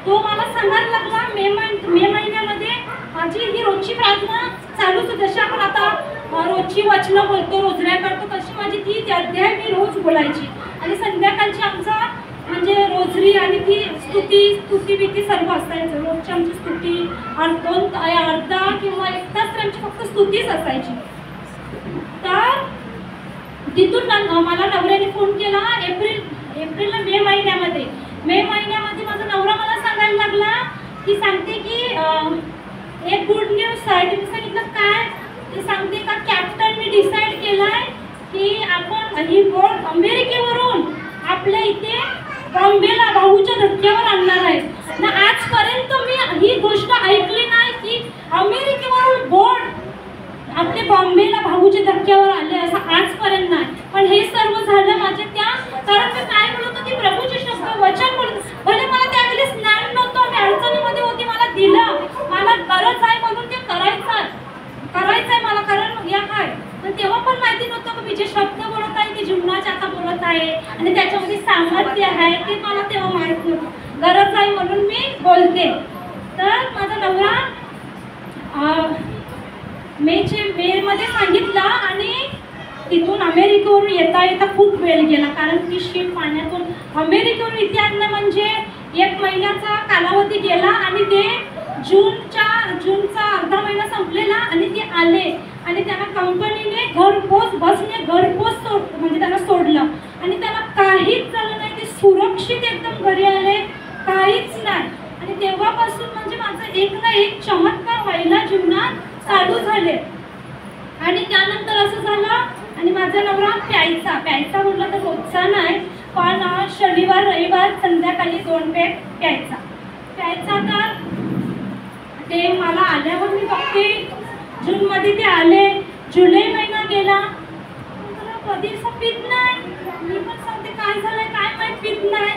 Speaker 1: तो मला सांगायला लागला मे महिन्यामध्ये माझी ही रोजची प्रार्थना चालूच होती. जशी आपण आता रोजची वचनं बोलतो, रोजऱ्या करतो, तशी माझी ती अध्याय मी रोज बोलायची. आणि संध्याकाळची आमचा म्हणजे रोजरी आणि ती स्तुती भीती सर्व असायचं. रोजची आमची स्तुती अर्धा किंवा 1 तास तर आमची फक्त स्तुतीच असायची. तर तिथून मला नवऱ्याने फोन केला एप्रिलला मे महिन्यामध्ये माझा नवरा मला सांगायला लागला की सांगते की एक गुड न्यूज आहे. तुम्ही सांगितलं काय ते सांगते का, कॅप्टनने डिसाईड केलाय की आपण ही बोट अमेरिकेवरून आपल्या इथे बॉम्बेला भाऊच्या धक्क्यावर आणणार आहे ना. आजपर्यंत मी ही गोष्ट ऐकली नाही की अमेरिकेवरून बोट आपले बॉम्बेला भाऊच्या धक्क्यावर आले, असं आजपर्यंत नाही. पण हे सर्व झालं माझ्या कारण मी काय बोलत होती, प्रभूचे शब्द वचन बोलत. भले मला त्यावेळेस ज्ञान नव्हतं, मी अडचणीमध्ये होती, मला दिलं, मला गरज आहे म्हणून ते करायचंय मला, कारण या काय. पण तेव्हा पण माहिती नव्हतं की मी जे शब्द बोलत आहे ते जीवनाचे आता बोलत आहे आणि त्याच्यामध्ये सामर्थ्य आहे ते मला तेव्हा माहीत नव्हतं. गरज आहे म्हणून मी बोलते. तर माझा नवरा मेमध्ये सांगितलं आणि तिथून अमेरिकेवरून येता खूप वेळ गेला, कारण ती शिप पाण्यातून अमेरिकेवरून इथे आणणं म्हणजे 1 महिन्याचा कालावधी गेला. आणि ते जूनचा अर्धा महिना संपलेला आणि ते आले आणि त्यांना कंपनीने घरपोच म्हणजे त्यांना सोडलं आणि त्यांना काहीच झालं नाही, ते सुरक्षित एकदम घरी आले, काहीच नाही. आणि तेव्हापासून म्हणजे माझं एक ना एक चमत्कार व्हायला जीवनात चालू झाले. आणि त्यानंतर असं झालं आणि माझा नवरा प्यायचा म्हटलं तर रोजचा नाही, पण शनिवार रविवार संध्याकाळी 2 पेग प्यायचा. तर ते मला आल्यावर मी बघते जूनमध्ये ते आले, जुलै महिना गेला, कधी असं पित नाही. मी पण सांगते काय झालंय काय माहित पित नाही.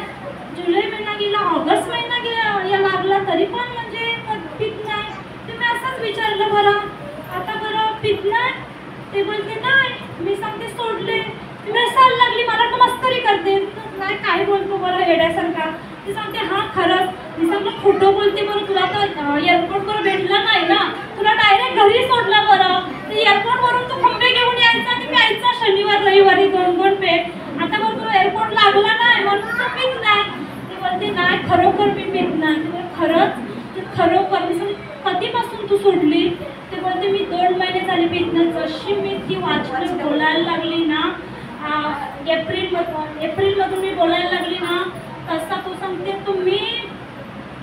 Speaker 1: जुलै महिना गेला, ऑगस्ट महिना गेला या लागला तरी पण म्हणजे पित नाही. तर मी असंच विचारलं बरं आता बरं पित नाही. ते बोलते नाही. मी सांगते सोडले. मी हसायला लागली, मला तर मस्करी करते. नाही काय बोलतो बरं वेड्यासारखा. ती सांगते हां खरंच. मी सांगलं खोटं बोलते बरं, तुला तर एअरपोर्टवर भेटला नाही ना, तुला डायरेक्ट घरी सोडला बरं. ते एअरपोर्टवरून तू खंबे घेऊन यायचा आणि प्यायचा शनिवार रविवारी 2-2 पेट. आता बरं तुला एअरपोर्ट लागला नाही म्हणून तू पित नाही. ती बोलते नाही खरोखर मी पित नाही. खरंच खरोखर. मी सांगते कधीपासून तू सोडली. ते बोलते मी 2 महिने झाले पित नाही. जशी मी ती वाचन बोलायला लागली ना, एप्रिलमधून मी बोलायला लागली ना तसा तू सांगते तुम्ही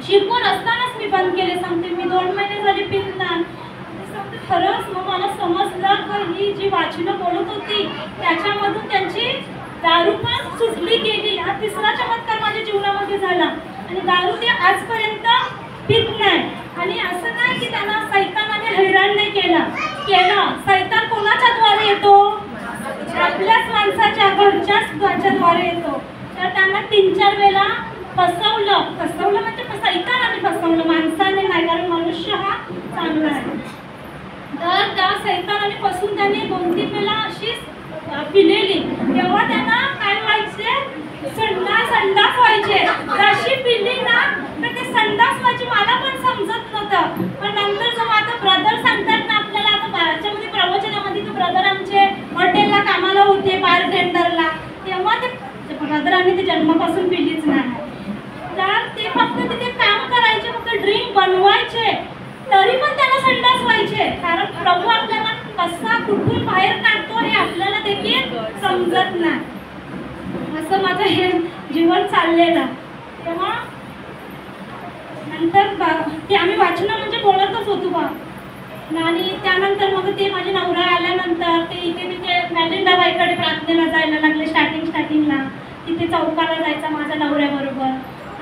Speaker 1: शिकवून असतानाच मी बंद केले. सांगते मी 2 महिने झाले पित नाही. सांगते खरंच. मग मला समजलं की ही जी वाचनं बोलत होती त्याच्यामधून त्यांची दारू पण सुटली गेली. हा तिसरा चमत्कार माझ्या जीवनामध्ये झाला. आणि दारू ते आजपर्यंत पित नाही. आणि असं नाही की त्यांना सैतानाने हैराण नाही केलं. सैतान कोणाच्या द्वारे येतो? आपल्याच माणसाच्या घरच्याच द्वारे येतो. तर त्यांना 3-4 वेळा फसवलं म्हणजे सैतानाने फसवलं, माणसाने नाही, कारण मनुष्य हा चांगला आहे. तर त्या सैतानाने फसून त्याने 2-3 वेळा अशीच पिलेली. तेव्हा त्यांना काय व्हायचे? संडास व्हायचे. जशी पिली ना तर ते संडास व्हायची. मला पण समजत नव्हतं. पण नंतर जेव्हा आता ब्रदर सांगतात ना आपल्याला, आता याच्यामध्ये प्रवचनामध्ये ते ब्रदर आमचे हॉटेलला कामाला होते बारटेंडरला, तेव्हा ते ब्रदरांनी ते जन्मापासून पिलीच नाही. तर ते फक्त तिथे काम करायचे, फक्त ड्रिंक बनवायचे, तरी पण त्यांना संडास व्हायचे. कारण प्रभू आपल्याला कसा कुठून बाहेर काढतो हे आपल्याला देखील समजत नाही. असं माझं हे जीवन चाललेलं. तेव्हा नंतर ते आम्ही वाचन म्हणजे बोलतच होतो बा. आणि त्यानंतर मग ते माझे नवरा आल्यानंतर ते इथे तिथे मॅलिंडाबाईकडे प्रार्थनेला जायला लागले. स्टार्टिंगला तिथे चौकाला जायचा माझ्या नवऱ्याबरोबर.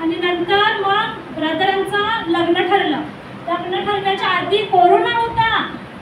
Speaker 1: आणि नंतर मग ब्रदरांचं लग्न ठरलं. लग्न ठरण्याच्या आधी कोरोना होता.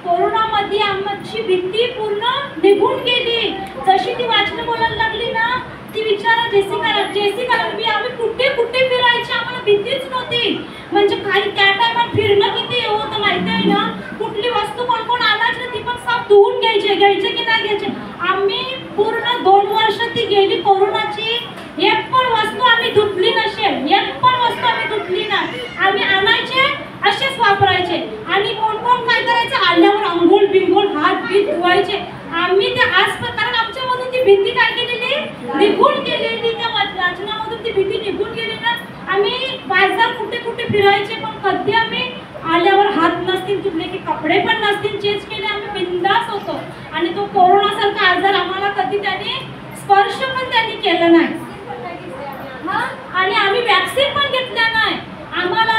Speaker 1: कोरोनामध्ये आमची भीती पूर्ण निघून गेली. जशी ती वाचन बोलायला लागली ना, ती विचारा जेसिका रंबी आम्ही कुठे फिरायचे, आम्हाला भीतीच नव्हती. म्हणजे काही त्या टायमात फिरणं किती होतं माहिती आहे ना. कुठली वस्तू कोण आणायची ती पण साफ धुवून घ्यायचे की नाही घ्यायचे. आम्ही पूर्ण 2 वर्ष ती गेली कोरोनाची. एक पण वस्तू आम्ही धुतली नसेल, एक पण वस्तू आम्ही धुतली नाही. आम्ही आणायचे असेच वापरायचे. आणि कोण काय करायचं, आल्यावर अंघोळ बिंघोळ हात बीत धुवायचे. आम्ही ते आज कारण आमच्यामधून ती भीती काय केलेली निघून गेलेली. त्या वाचनामधून ती भीती निघून गेली ना. आम्ही बाजार कुठे फिरायचे, पण कधी आम्ही आल्यावर हात नसतील धुतले की कपडे पण नसतील चेंज केले, आम्ही बिंदास होतो. आणि तो कोरोनासारखा आजार आम्हाला कधी त्यांनी स्पर्श पण त्यांनी केलं नाही. आणि आम्ही वॅक्सिन पण घेतल्या नाही. आम्हाला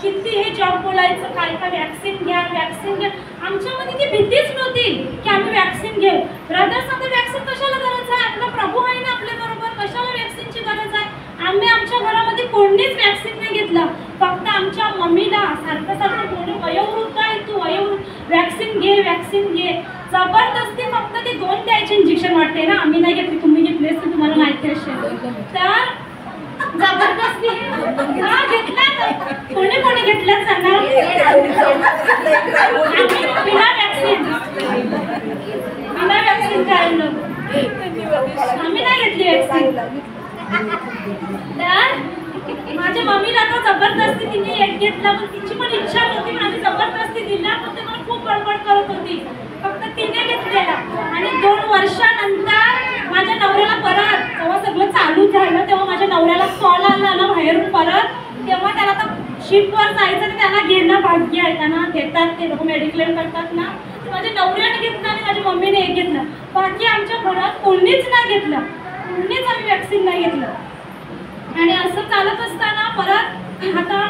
Speaker 1: किती हे जॉब बोलायचं काय वॅक्सिन घ्या. आमच्यामध्ये ती भीतीच नव्हती की आम्ही वॅक्सिन घेऊ. ब्रदर सांगते वॅक्सिन कशाला गरज आहे, आपला प्रभू आहे ना आपल्या बरोबर, कशाला वॅक्सिनची गरज आहे. आम्ही आमच्या घरामध्ये कोणीच वॅक्सिन नाही घेतलं. फक्त आमच्या मम्मीला सारखं कोणी वयोवृद्ध आहे तू वॅक्सिन घे. जबरदस्ती फक्त ते 2 द्यायचे इंजेक्शन वाटते ना. आम्ही नाही घेतली, तुम्ही घेतलेस तर तुम्हाला माहिती असेल. तर जबरदस्ती घेतला. कोणी घेतलं सांगा. बिना वॅक्सिन काढलं. आम्ही नाही घेतली वॅक्सिन. तर माझ्या मम्मीला तर जबरदस्ती तिने एक घेतला, पण तिची पण इच्छा नव्हती, पण आम्ही जबरदस्ती दिला. पण ते मला खूप बडबड करत होती. फक्त तिने घेतलेला. आणि 2 वर्षानंतर माझ्या नवऱ्याला परत जेव्हा सगळं चालू झालं तेव्हा माझ्या नवऱ्याला कॉल आला ना बाहेरून परत. तेव्हा त्याला आता शिफ्टवर जायचं तर त्याला घेणं भाग्य आहे. त्यांना घेतात ते लोक मेडिक्लेम करतात ना. तर माझ्या नवऱ्याने घेतलं आणि माझ्या मम्मीने एक घेतलं. बाकी आमच्या घरात कोणीच नाही घेतलं. कोणीच आम्ही वॅक्सिन नाही घेतलं. आणि असं चालत असताना परत आता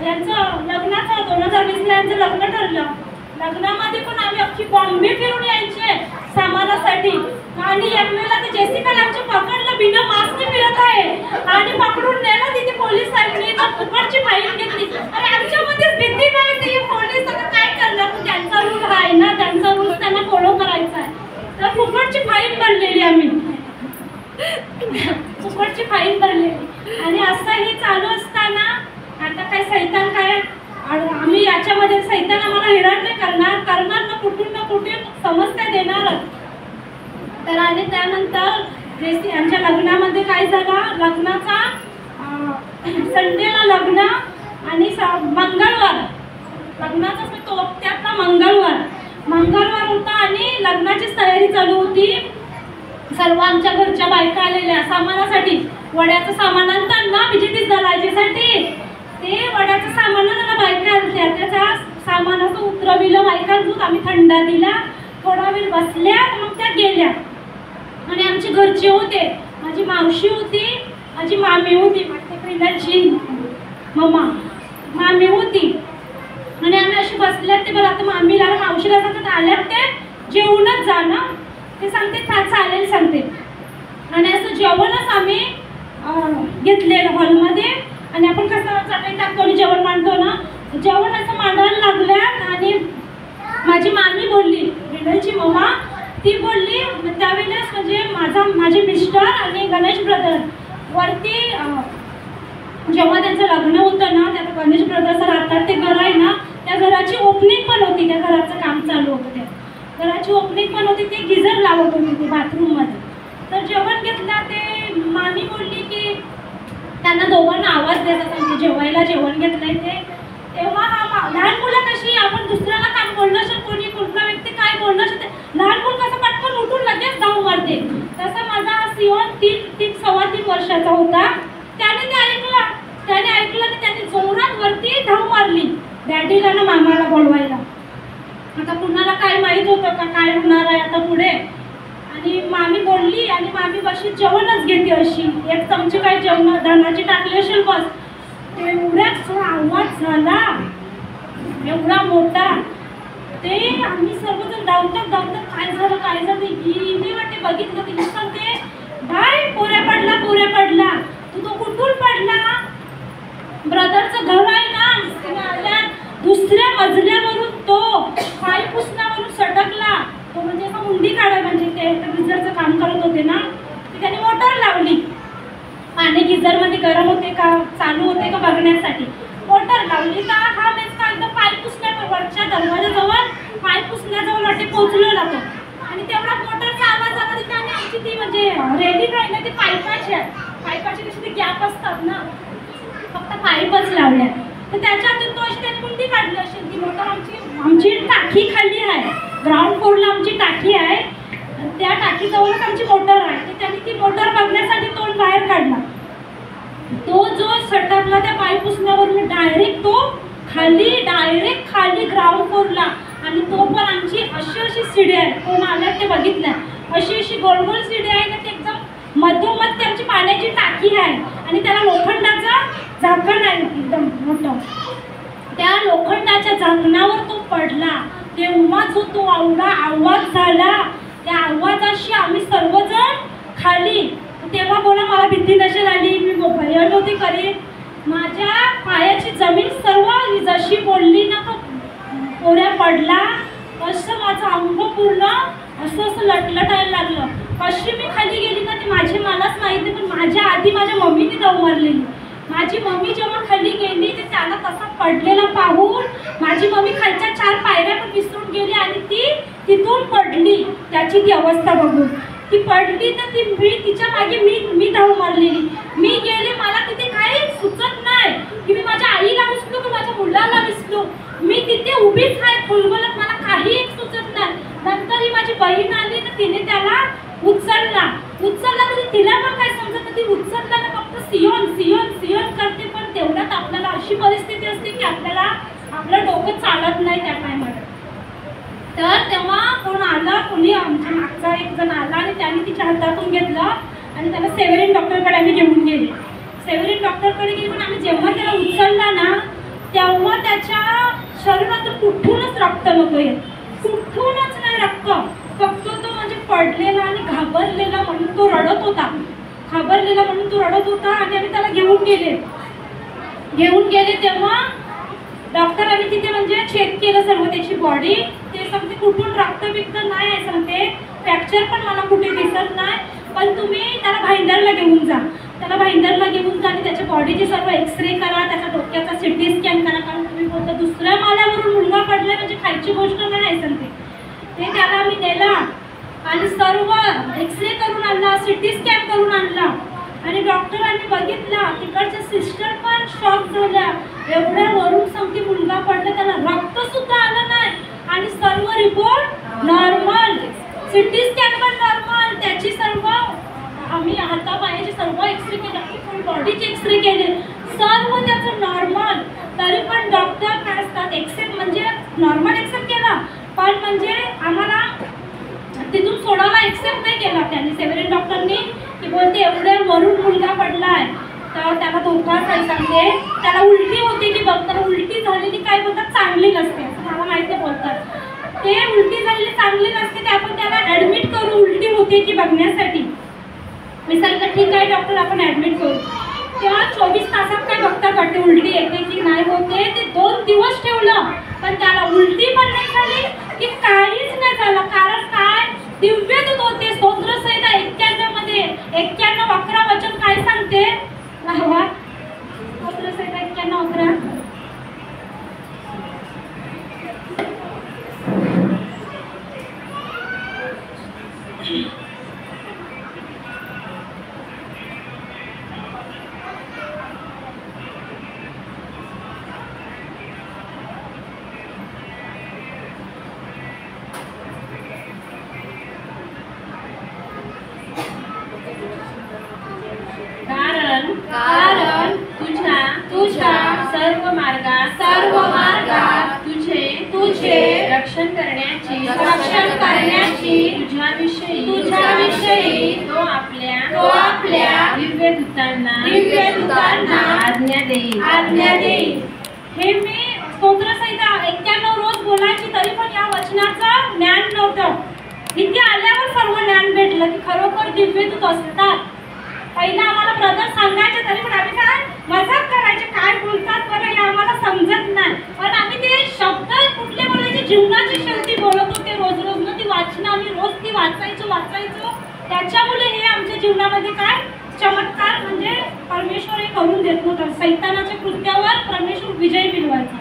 Speaker 1: यांचं लग्नाचं 2020ला यांचं लग्न ठरलं. लग्नामध्ये पण आम्ही अख्खी बॉम्बे फिरून यायचे सामानासाठी. आणि एक वेळेला ते जेसिकाला आमच्या पकडलं, बिना मास्कने फिरत आहे आणि पकडून नेलं तिथे पोलीस साहेबांनी. फुकटची फाईन घेतली. आणि आमच्यामध्येच भीती नाही. पोलीस आता काय करणार, त्यांचा रूल आहे ना, त्यांचा रूल त्यांना फॉलो करायचा आहे. तर फुकटची फाईन भरलेली आम्ही, फुकटची फाईन भरलेली. आणि असं हे चालू असताना आता काय सैतान काय, आम्ही याच्यामध्ये सैतान आम्हाला हैराण नाही करणार ना, कुठून ना कुठून समस्या देणारच. तर आणि त्यानंतर यांच्या लग्नामध्ये काय झालं, लग्नाचा संडेला लग्न आणि मंगळवार लग्नाचा तो त्यातला मंगळवार होता आणि लग्नाचीच तयारी चालू होती. सर्व आमच्या घरच्या बायका आलेल्या सामानासाठी, वड्याचं सामान आणतात ना विजेतीच घालायच्यासाठी, ते वड्याचं सामान आणायला बायका आल्या. त्याच्या सामानाचं उतरविलं बायकांतून, आम्ही थंडा दिला, थोडा वेळ बसल्या, मग त्या गेल्या. आणि आमचे घरचे होते, माझी मावशी होती, माझी मामी होती, माझी मामी होती. आणि आम्ही अशी बसल्यात. ते बरं आता मामीला मावशीला सांगतात आल्यात ते जेवणच जाणं, ते सांगते चालेल सांगते. आणि असं जेवणच आम्ही घेतलेलं हॉलमध्ये. आणि आपण कसं चटई टाकतो आणि जेवण मांडतो ना, जेवण असं मांडायला लागल्यात. आणि माझी मामी बोलली, रिडलची मम्मा, ती बोलली त्यावेळेस म्हणजे माझे मिस्टर आणि गणेश ब्रदर वरती जेव्हा त्यांचं लग्न होतं ना, त्या गणेश ब्रदर्स राहतात ते घर आहे ना, त्या घराची ओपनिंग पण होती, त्या घराचं काम चालू होतं, त्या घराची ओपनिंग पण होती. ते गिझर लावत होते ते बाथरूममध्ये. तर जेवण घेतलं, ते मामी बोलली की त्यांना दोघांना आवाज द्यायचा सांगते, जेवायला जेवण घेतलंय ते. तेव्हा लहान मुलं कशी, आपण दुसऱ्याला काम बोलणं असेल, कोणी कुठला व्यक्ती काय बोलणं असेल, लहान मुलं कसं पटकन उठून लगेच धाव मारते. तसा माझा सिओन 3-3 वर्षाचा होता. त्याने ऐकलं की त्याने जोरात वरती धाव मारली डॅडीला ना मामाला बोलवायला. आता कुणाला काय माहीत होतं का काय होणार आहे आता पुढे. आणि मामी बोलली आणि मामी बशी जेवणच घेते, अशी 1 चमचे काय जेवण धानाची टाकली असेल बस. एवढ्याच आवाज झाला, एवढा मोठा. ते आम्ही सर्वजण धावतात काय झालं ही वाटते बघितलं. तिने सांगते बाय पोऱ्या पडला. तू तो कुठून पडला? ब्रदरचं घर आहे ना, दुसऱ्या मजल्यावरून तो पाय पुसण्यावरून सटकला. तो म्हणजे असं मुंडी काढा, म्हणजे ते गिझरचं काम करत होते ना, ती त्याने मोटर लावली. पाणी गिझरमध्ये गरम होते का चालू होते का बघण्यासाठी मोटर लावली. तर हा मेस का एकदम पाय पुसण्या वरच्या दरवाजाजवळ पाय पुसण्याजवळ वाटे पोचलो जातो. आणि तेवढा मोटरचा आवाज आला तिथे. आणि आमची ती म्हणजे रेडी नाही ना, ती पाईपाची कशी ते गॅप असतात ना, फक्त पाईपच लावल्या. तर त्याच्यातून तो अशी त्याने मुंडी काढली असेल. ती मोटर आमची टाकी खाली आहे, ग्राउंड फ्लोअरला आमची टाकी आहे, त्या टाकीजवळच आमची मोटर आहे. तर त्याने ती मोटर बघण्यासाठी तोंड बाहेर काढला. तो जो सटकला त्या पाय पुसण्यावरून डायरेक्ट खाली ग्राउंड फ्लोअरला. आणि तो पण आमची अशी सीडी आहे, कोण आल्यात ते बघितल्या, अशी गोल सीडी आहे ना, ते एकदम मधोमध त्यांची पाण्याची टाकी आहे. आणि त्याला लोखंडाचं झाकण आहे एकदम मोठं. त्या लोखंडाच्या झाकणावर तो पडला. तेव्हा जो तो एवढा आवाज झाला, त्या आवाजाशी आम्ही सर्वजण खाली. तेव्हा बोला मला भीती नसेल आली, मी भय नव्हती करीत. माझ्या पायाची जमीन सर्व जशी बोलली ना, तो पोऱ्या पडला, असं माझं अंग पूर्ण असं लटलटायला लागलं. कशी मी खाली गेली ना, ते मलाच माहिती. पण माझ्या आधी माझ्या मम्मीने धाव मारलेली. माझी मम्मी जेव्हा खाली गेली, तर त्याला तसा पडलेला पाहून माझी मम्मी खालच्या 4 पायऱ्या पण विसरून गेली. आणि ती तिथून पडली. त्याची ती अवस्था बघून ती पडली. तर तिच्या मागे मी धाव मारलेली. मी गेले, मला तिथे काही सुचत नाही की मी माझ्या आईला विसलो की माझ्या मुलाला विसलो. मी तिथे उभीच आहे फुलबलत, मला काही एक सुचत नाही. नंतर ही माझी बहीण आली, तर तिने त्याला उचलला तरी तिला पण काय समजत नाही. ती उचलला ना, फक्त सियोन करते. पण तेवढ्यात आपल्याला अशी परिस्थिती असते की आपलं डोकं चालत नाही त्या टायमाला. तर तेव्हा कोणी आमच्या मागचा एक जण आला आणि त्याने तिच्या हातातून घेतलं आणि त्याला सेव्हरिन डॉक्टरकडे आम्ही घेऊन गेले. सेव्हरिन डॉक्टरकडे गेले. पण आम्ही जेव्हा त्याला उचलला ना, तेव्हा त्याच्या शरीरातून कुठूनच रक्त नको येत, कुठूनच नाही रक्त. फक्त तो म्हणजे पडलेला आणि घाबरलेला म्हणून तो रडत होता. आणि आम्ही त्याला घेऊन गेले. तेव्हा डॉक्टरांनी तिथे म्हणजे चेक केलं सर्व त्याची बॉडी. ते सांगते कुठून रक्त बिक्त नाही आहे सांगते. फ्रॅक्चर पण मला कुठे दिसत नाही, पण तुम्ही त्याला भाईंदरला घेऊन जा, त्याला भाईंदरला घेऊन जा आणि त्याच्या बॉडीचे सर्व एक्सरे करा, त्याच्या डोक्याचा सिटी स्कॅन करा. कारण तुम्ही बोलता दुसऱ्या माल्यावरून मुलगा पडला म्हणजे खायची गोष्ट नाही आहे सर. ते त्याला मी नेला आणि सर्व एक्सरे करून आणला, सिटी स्कॅन करून आणला आणि डॉक्टरांनी बघितला. तिकडच्या सिस्टर पण शॉक झाल्या, एवढ्या वरून सांगते मुलगा पडला, त्याला रक्त सुद्धा आलं नाही आणि सर्व रिपोर्ट नॉर्मल, सिटी स्कॅन पण नॉर्मल. त्याची सर्व आम्ही हातापायाचे सर्व एक्सरे केले, फुल बॉडीचे एक्सरे केले, सर्व त्याचं नॉर्मल. तरी पण डॉक्टर काय असतात, एक्सेप्ट म्हणजे नॉर्मल एक्सेप्ट केला, पण म्हणजे आम्हाला तिथून सोडायला एक्सेप्ट नाही केला त्यांनी, सेव्हरन डॉक्टरनी, की बोलते एवढ्या वरून मुलगा पडलाय तर त्याला धोकाच आहे. सांगते त्याला उलटी होती की बघ, त्याला उलटी झालेली काय बोलतात चांगली नसते, मला माहिती बोलतात ते उलटी झालेली चांगली नसते, ते आपण त्याला ॲडमिट करू उलटी होते की बघण्यासाठी. मी सांगितलं ठीक आहे डॉक्टर आपण ॲडमिट करू. तेव्हा 24 तासात काय बघतात वाटते उलटी येते की नाही होते, ते 2 दिवस ठेवलं पण त्याला उलटी पण नाही झाली की काहीच नाही झालं. कारण काय, दिव्यदूत होते. स्तोत्रसंहिता 91 मध्ये 91:11 वचन काय सांगते, स्तोत्रसंहिता 91:11
Speaker 2: कारण तुझ्या सर्व मार्गात तुझे रक्षण करण्याची तुझ्याविषयी तो आपल्या दिव्य दूतांना आज्ञा देईल.
Speaker 1: हे मी स्तोत्रसंहिता 91 रोज बोलायची, तरी पण या वचनाचं ज्ञान नव्हतं. इथे आल्यावर सर्व ज्ञान भेटलं की खरोखर दिव्यदूत असतात. पहिला आम्हाला ब्रदर सांगायचे, तरी पण आम्ही काय मजाक करायचे, काय बोलतात बरं हे आम्हाला समजत नाही, पण आम्ही ते शब्द कुठले बोलायचे, जीवनाची शक्ती बोलत होते. रोज ना ती वाचणं आम्ही रोज ती वाचायचो. त्याच्यामुळे हे आमच्या जीवनामध्ये काय चमत्कार म्हणजे परमेश्वर हे करून देत नव्हतं. सैतानाच्या कृत्यावर परमेश्वर विजय मिळवायचा.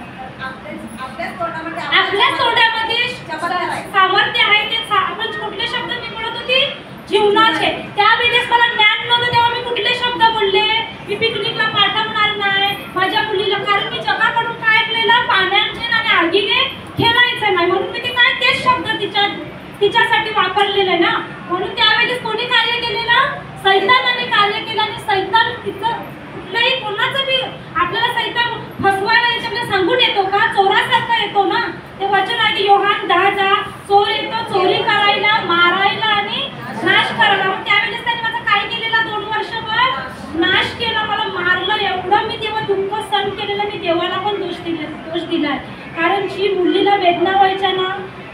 Speaker 1: आपल्या तोंडामध्ये सामर्थ्य आहे. ते आपण कुठले शब्द मी बोलत होती जीवनाचे. त्यावेळेस मला ज्ञान नव्हतं, तेव्हा मी कुठले शब्द बोलले, मी पिकनिकला पाठवणार नाही माझ्या मुलीला, कारण मी जगाकडून काय ऐकलेलं, पाण्याचे आणि आगीने खेळायचं नाही, म्हणून मी ते काय तेच शब्द तिच्यासाठी वापरलेले ना. म्हणून त्यावेळेस कोणी कार्य केलेलं, सैतानाने कार्य केलं. आणि सैतान तिचं कुठल्याही कोणाचं बी आपल्याला सैतान फसवायला याच्यामध्ये सांगून येतो का, चोरासारखा येतो ना. ते वचन आहे की योहान 10:10 चोर येतो चोरी करायला, मारायला आणि नाश करायला. मग त्यावेळेस त्याने माझं काय केलेलं, 2 वर्षभर नाश केला, मला मारलं. एवढं मी तेव्हा दुःख सहन केलेलं. मी देवाला पण दोष दिलाय. कारण जी मुलीला वेदना व्हायच्या ना,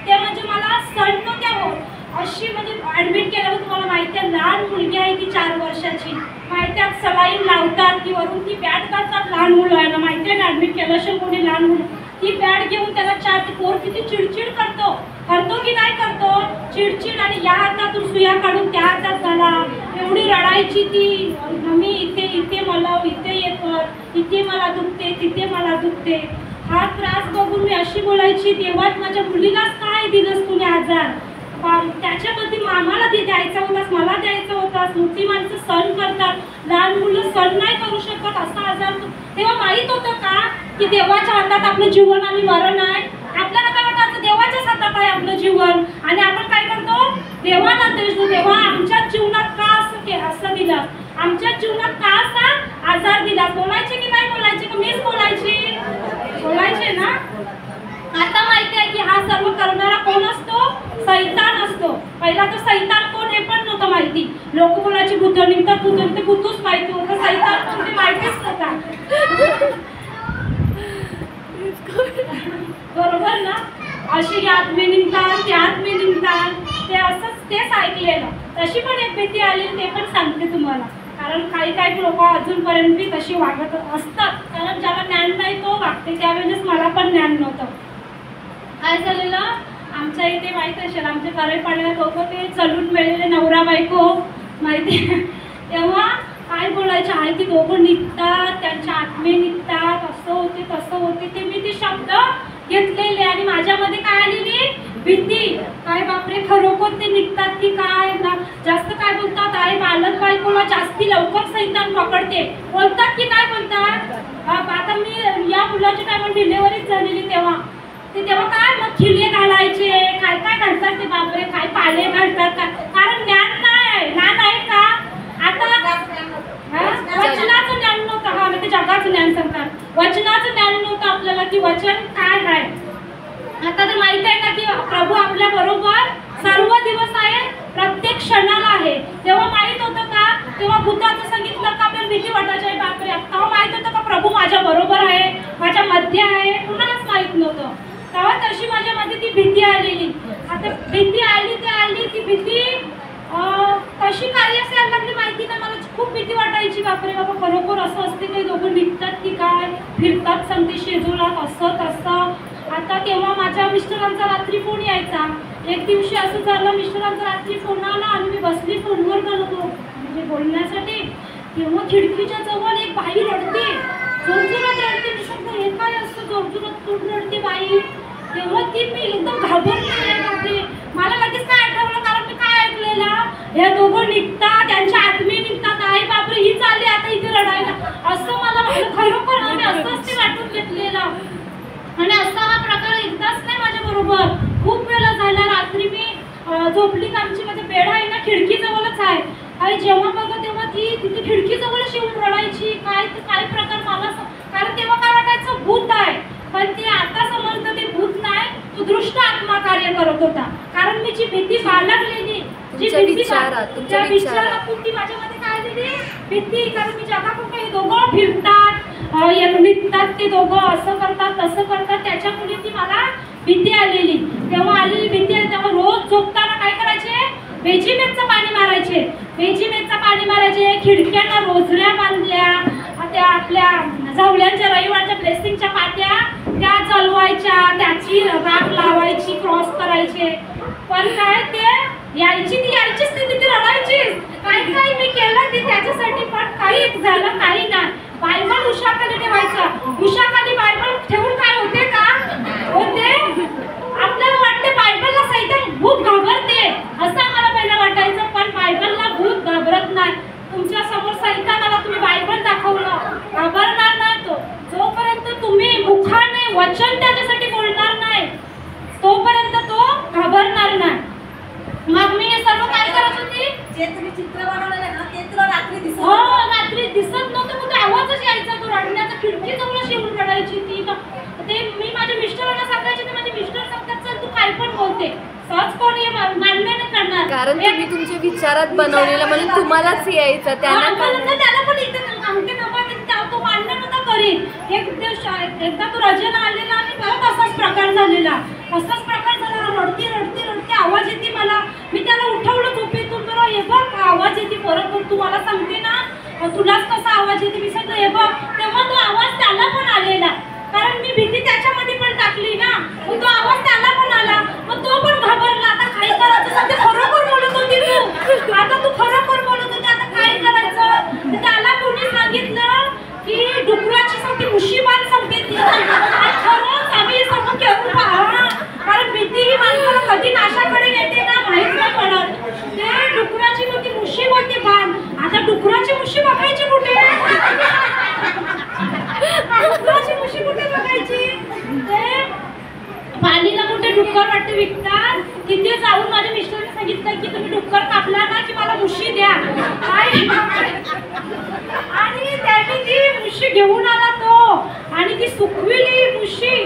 Speaker 1: त्या म्हणजे मला सण नव्हत्या होत. अशी म्हणजे ॲडमिट केल्यावर तुम्हाला माहिती आहे, लहान मुलगी आहे ती 4 वर्षाची, माहिती आहे सलाईन लावतात की वरून ती बॅट करतात. लहान मुलं आहे ना, माहिती आहे ना, ॲडमिट केलं असेल कोणी लहान मुलं, ती बॅट घेऊन त्याला पोर किती चिडचिड करतो की नाही करतो, चिडचिड. आणि या हातातून सुया काढून त्या हातात झाला, एवढी रडायची ती, मी इथे मला इथे येतो, इथे मला दुखते, तिथे मला दुखते. हा त्रास बघून मी अशी बोलायची, देवात माझ्या मुलीलाच काय दिलंस तुने आजार, त्याच्यामध्ये आम्हाला द्यायचा होतास, मला द्यायचा होतास. मोठी माणसं सण करतात, लहान मुलं सण नाही करू शकत असा आजार. तेव्हा माहीत होतं का की देवाच्या हातात आपलं जीवन आणि मरण आहे. आपल्याला काय वाटतं, देवाच्याच हातात आहे आपलं जीवन, आणि आपण काय करतो, देवाला देतो. देवा आमच्या जीवनात का असं दिलं, आमच्या जीवनात का असा आजार दिला. बोलायचे की नाही बोलायचे, का मीच बोलायचे ना. आता माहिती आहे की हा सर्व करणारा कोण असतो, सैतान असतो. पहिला तर सैतान कोण हे पण नव्हतं माहिती. लोक कोणाची भूत निघतात, ते भूतच माहिती होतं, सैतान कोण ते माहितीच नव्हता. बरोबर ना. अशी आत्मे निघतात, ते आत्मे निघतात, ते असंच तेच ऐकलेलं. तशी पण एक भीती आली, ते पण सांगते तुम्हाला. कारण काही लोक अजूनपर्यंत तशी वागत असतात. कारण ज्याला ज्ञान नाही तो वागते. त्यावेळेस मला पण ज्ञान नव्हतं. काय झालेलं, आमच्या इथे माहीत असेल, आमच्या कराडपाड्याला दोघं ते चलून मिळलेले नवरा बायको माहिती तेव्हा काय बोलायचे आहे, ती दोघं निघतात, त्यांच्या आत्मे निघतात, असं होते तसं होते. ते मी ते शब्द घेतलेले आणि माझ्यामध्ये काय आलेली भीती. काय बापरे, खरोखर ते निघतात की काय ना. जास्त काय बोलतात आहे, बालक बायकोला जास्ती लवकर सैतान पकडते बोलतात की काय बोलतात. आता मी या मुलाच्या टायमाला डिलेव्हरीच झालेली तेव्हा काय मग खिले घालायचे, काय काय घालतात ते बापरे, काय पाले घालतात का, कारण ज्ञान आहे का. आता वचनाचं ज्ञान नव्हतं. हा ते जगाचं ज्ञान सांगतात, वचनाचं ज्ञान नव्हतं आपल्याला की वचन काय आहे. आता तर माहित आहे ना की प्रभू आपल्या बरोबर सर्व दिवस आहे, प्रत्येक क्षणाला आहे. तेव्हा माहित होतं का, तेव्हा भूताचं सांगितलं का आपल्याला भीती वाटायची आहे बापरे. तेव्हा माहित होतं का प्रभू माझ्या बरोबर आहे, माझ्या मध्ये आहे, कुणालाच माहित नव्हतं. तेव्हा तशी माझ्यामध्ये ती भीती आलेली. आता भीती आली ती भीती कशी कार्य असायला लागली माहिती नाही. मला खूप भीती वाटायची, बापरे बाबा खरोखर असं असते काही, दोघं निघतात की काय, फिरतात सांगते शेजूला असं तसं. आता तेव्हा माझ्या मिस्टरांचा रात्री फोन यायचा. एक दिवशी असं झालं, मिस्टरांचा रात्री फोन आला आणि मी बसली फोनवर म्हणजे बोलण्यासाठी. तेव्हा खिडकीच्या जवळ एक बाई रडते, जोरजोरात रडते. मी सांगतो हे काय असतं, जोरजोरात खूप रडते बाई. तेव्हा ती मी एकदम घाबरते. मला लगेच काय आठवलं, कारण मी काय ऐकलेलं, हे दोघं निघतात, त्यांच्या आत्मे निघतात. आई बापरे, ही चालली आता इथे रडायला. असं मला खरोखर आम्ही असंच ते वाटून घेतलेलं. आणि असा हा प्रकार एकदाच नाही माझ्या बरोबर, खूप वेळा झाला. रात्री मी झोपली का, आमची माझं बेड आहे ना खिडकीजवळच आहे. आणि जेव्हा बघा तेव्हा ती तिथे खिडकीजवळच येऊन रडायची. काय प्रकार मला, कारण तेव्हा काय वाटायचं भूत आहे. पण ते आता समजतं ते भूत नाही, तो दृष्ट आत्मा कार्य करत होता. कारण मी जी भीती बाळगलेली, जी भीती विचारातून ती माझ्यामध्ये काय आलेली भीती. कारण मी जगाकडून हे दोघं फिरतात, निघतात, ते दोघं असं करतात तसं करतात, त्याच्यामुळे ती मला भीती आलेली. तेव्हा आलेली भीती आली तेव्हा रोज झोपताना काय करायचे, बेजीमेथचं पाणी मारायचे. खिडक्यांना रोजऱ्या बांधल्या, त्या आपल्या झवल्यांच्या रविवारच्या ब्लेसिंगच्या पाट्या त्या चालवायच्या, त्याची राख लावायची, क्रॉस करायचे. पण काय ते यायचीच ती रडायचीच. काय मी केलं ते त्याच्यासाठी, पण काही झालं काही नाही. बायबल उशाखाली ठेवायचा, उशाखाली बायबल ठेवून काय होते का होते. आपल्याला वाटते बायबलला सैतान भूत घाबरते, असं आम्हाला पहिलं वाटायचं. पण बायबलला भूत घाबरत नाही. तुमच्या समोर सैतानाला तुम्ही बायबल दाखवलं, घाबरणार नाही तो. जोपर्यंत तुम्ही मुखाने वचन त्याच्यासाठी बोलणार नाही तोपर्यंत तो घाबरणार नाही. मग मी हे सर्व काय करत होती,
Speaker 3: जे तुम्ही चित्र बनवलेलं ना ते तुला रात्री दिसत
Speaker 1: हो रात्री दिसत नव्हतं, पण आवाजच यायचा तो रडण्याचा. खिडकीजवळच येऊन रडायची ती. ते मी माझ्या मिस्टरांना सांगायचे, ते माझे मिस्टर सांगतात चल तू काय पण बोलते, सहज कोणी मान्य नाही करणार,
Speaker 4: कारण तुम्ही तुमच्या विचारात बनवलेलं म्हणून तुम्हालाच यायचं. त्याला
Speaker 1: पण इथे सांगते ना, तो मान्य नव्हता करीत. एकदा तो रजेला आलेला आणि परत असाच प्रकार झालेला. रडते आवाज येते मला. मी त्याला उठवलं झोपेतून, बरं हे बघ आवाज येते परत, मग तुम्हाला सांगते ना तुलाच कसा आवाज येते. मी सांगतो हे बघ. तेव्हा तो आवाज त्याला पण आलेला, कारण मी भीती त्याच्यामध्ये पण टाकली ना, मग तो आवाज त्याला पण आला, मग तो पण घाबरला. आता काय करायचं, सध्या खरोखर बोलत होती तू, आता तू खरोखर बोलत होती, आता काय करायचं. त्याला कोणी सांगितलं की डुकराची सांगते मुशीबान सांगते ती. खरंच आम्ही समोर घेऊन पहा, कारण भीती ही माणसाला कधी नाशाकडे नेते ना माहीत नाही पडत. ते डुकराची होती मुशी बोलते बाण. आता डुकराची मुशी बघायची कुठे, डुकराची मुशी कुठे बघायची. ते पाणीला कुठे डुक्कर वाटते विकतात, तिथे जाऊन माझ्या मिस्टरने सांगितलं की तुम्ही डुक्कर कापला ना की मला मुशी द्या. आणि त्याने ती मुशी घेऊन आला तो, आणि ती सुकविली मुशी,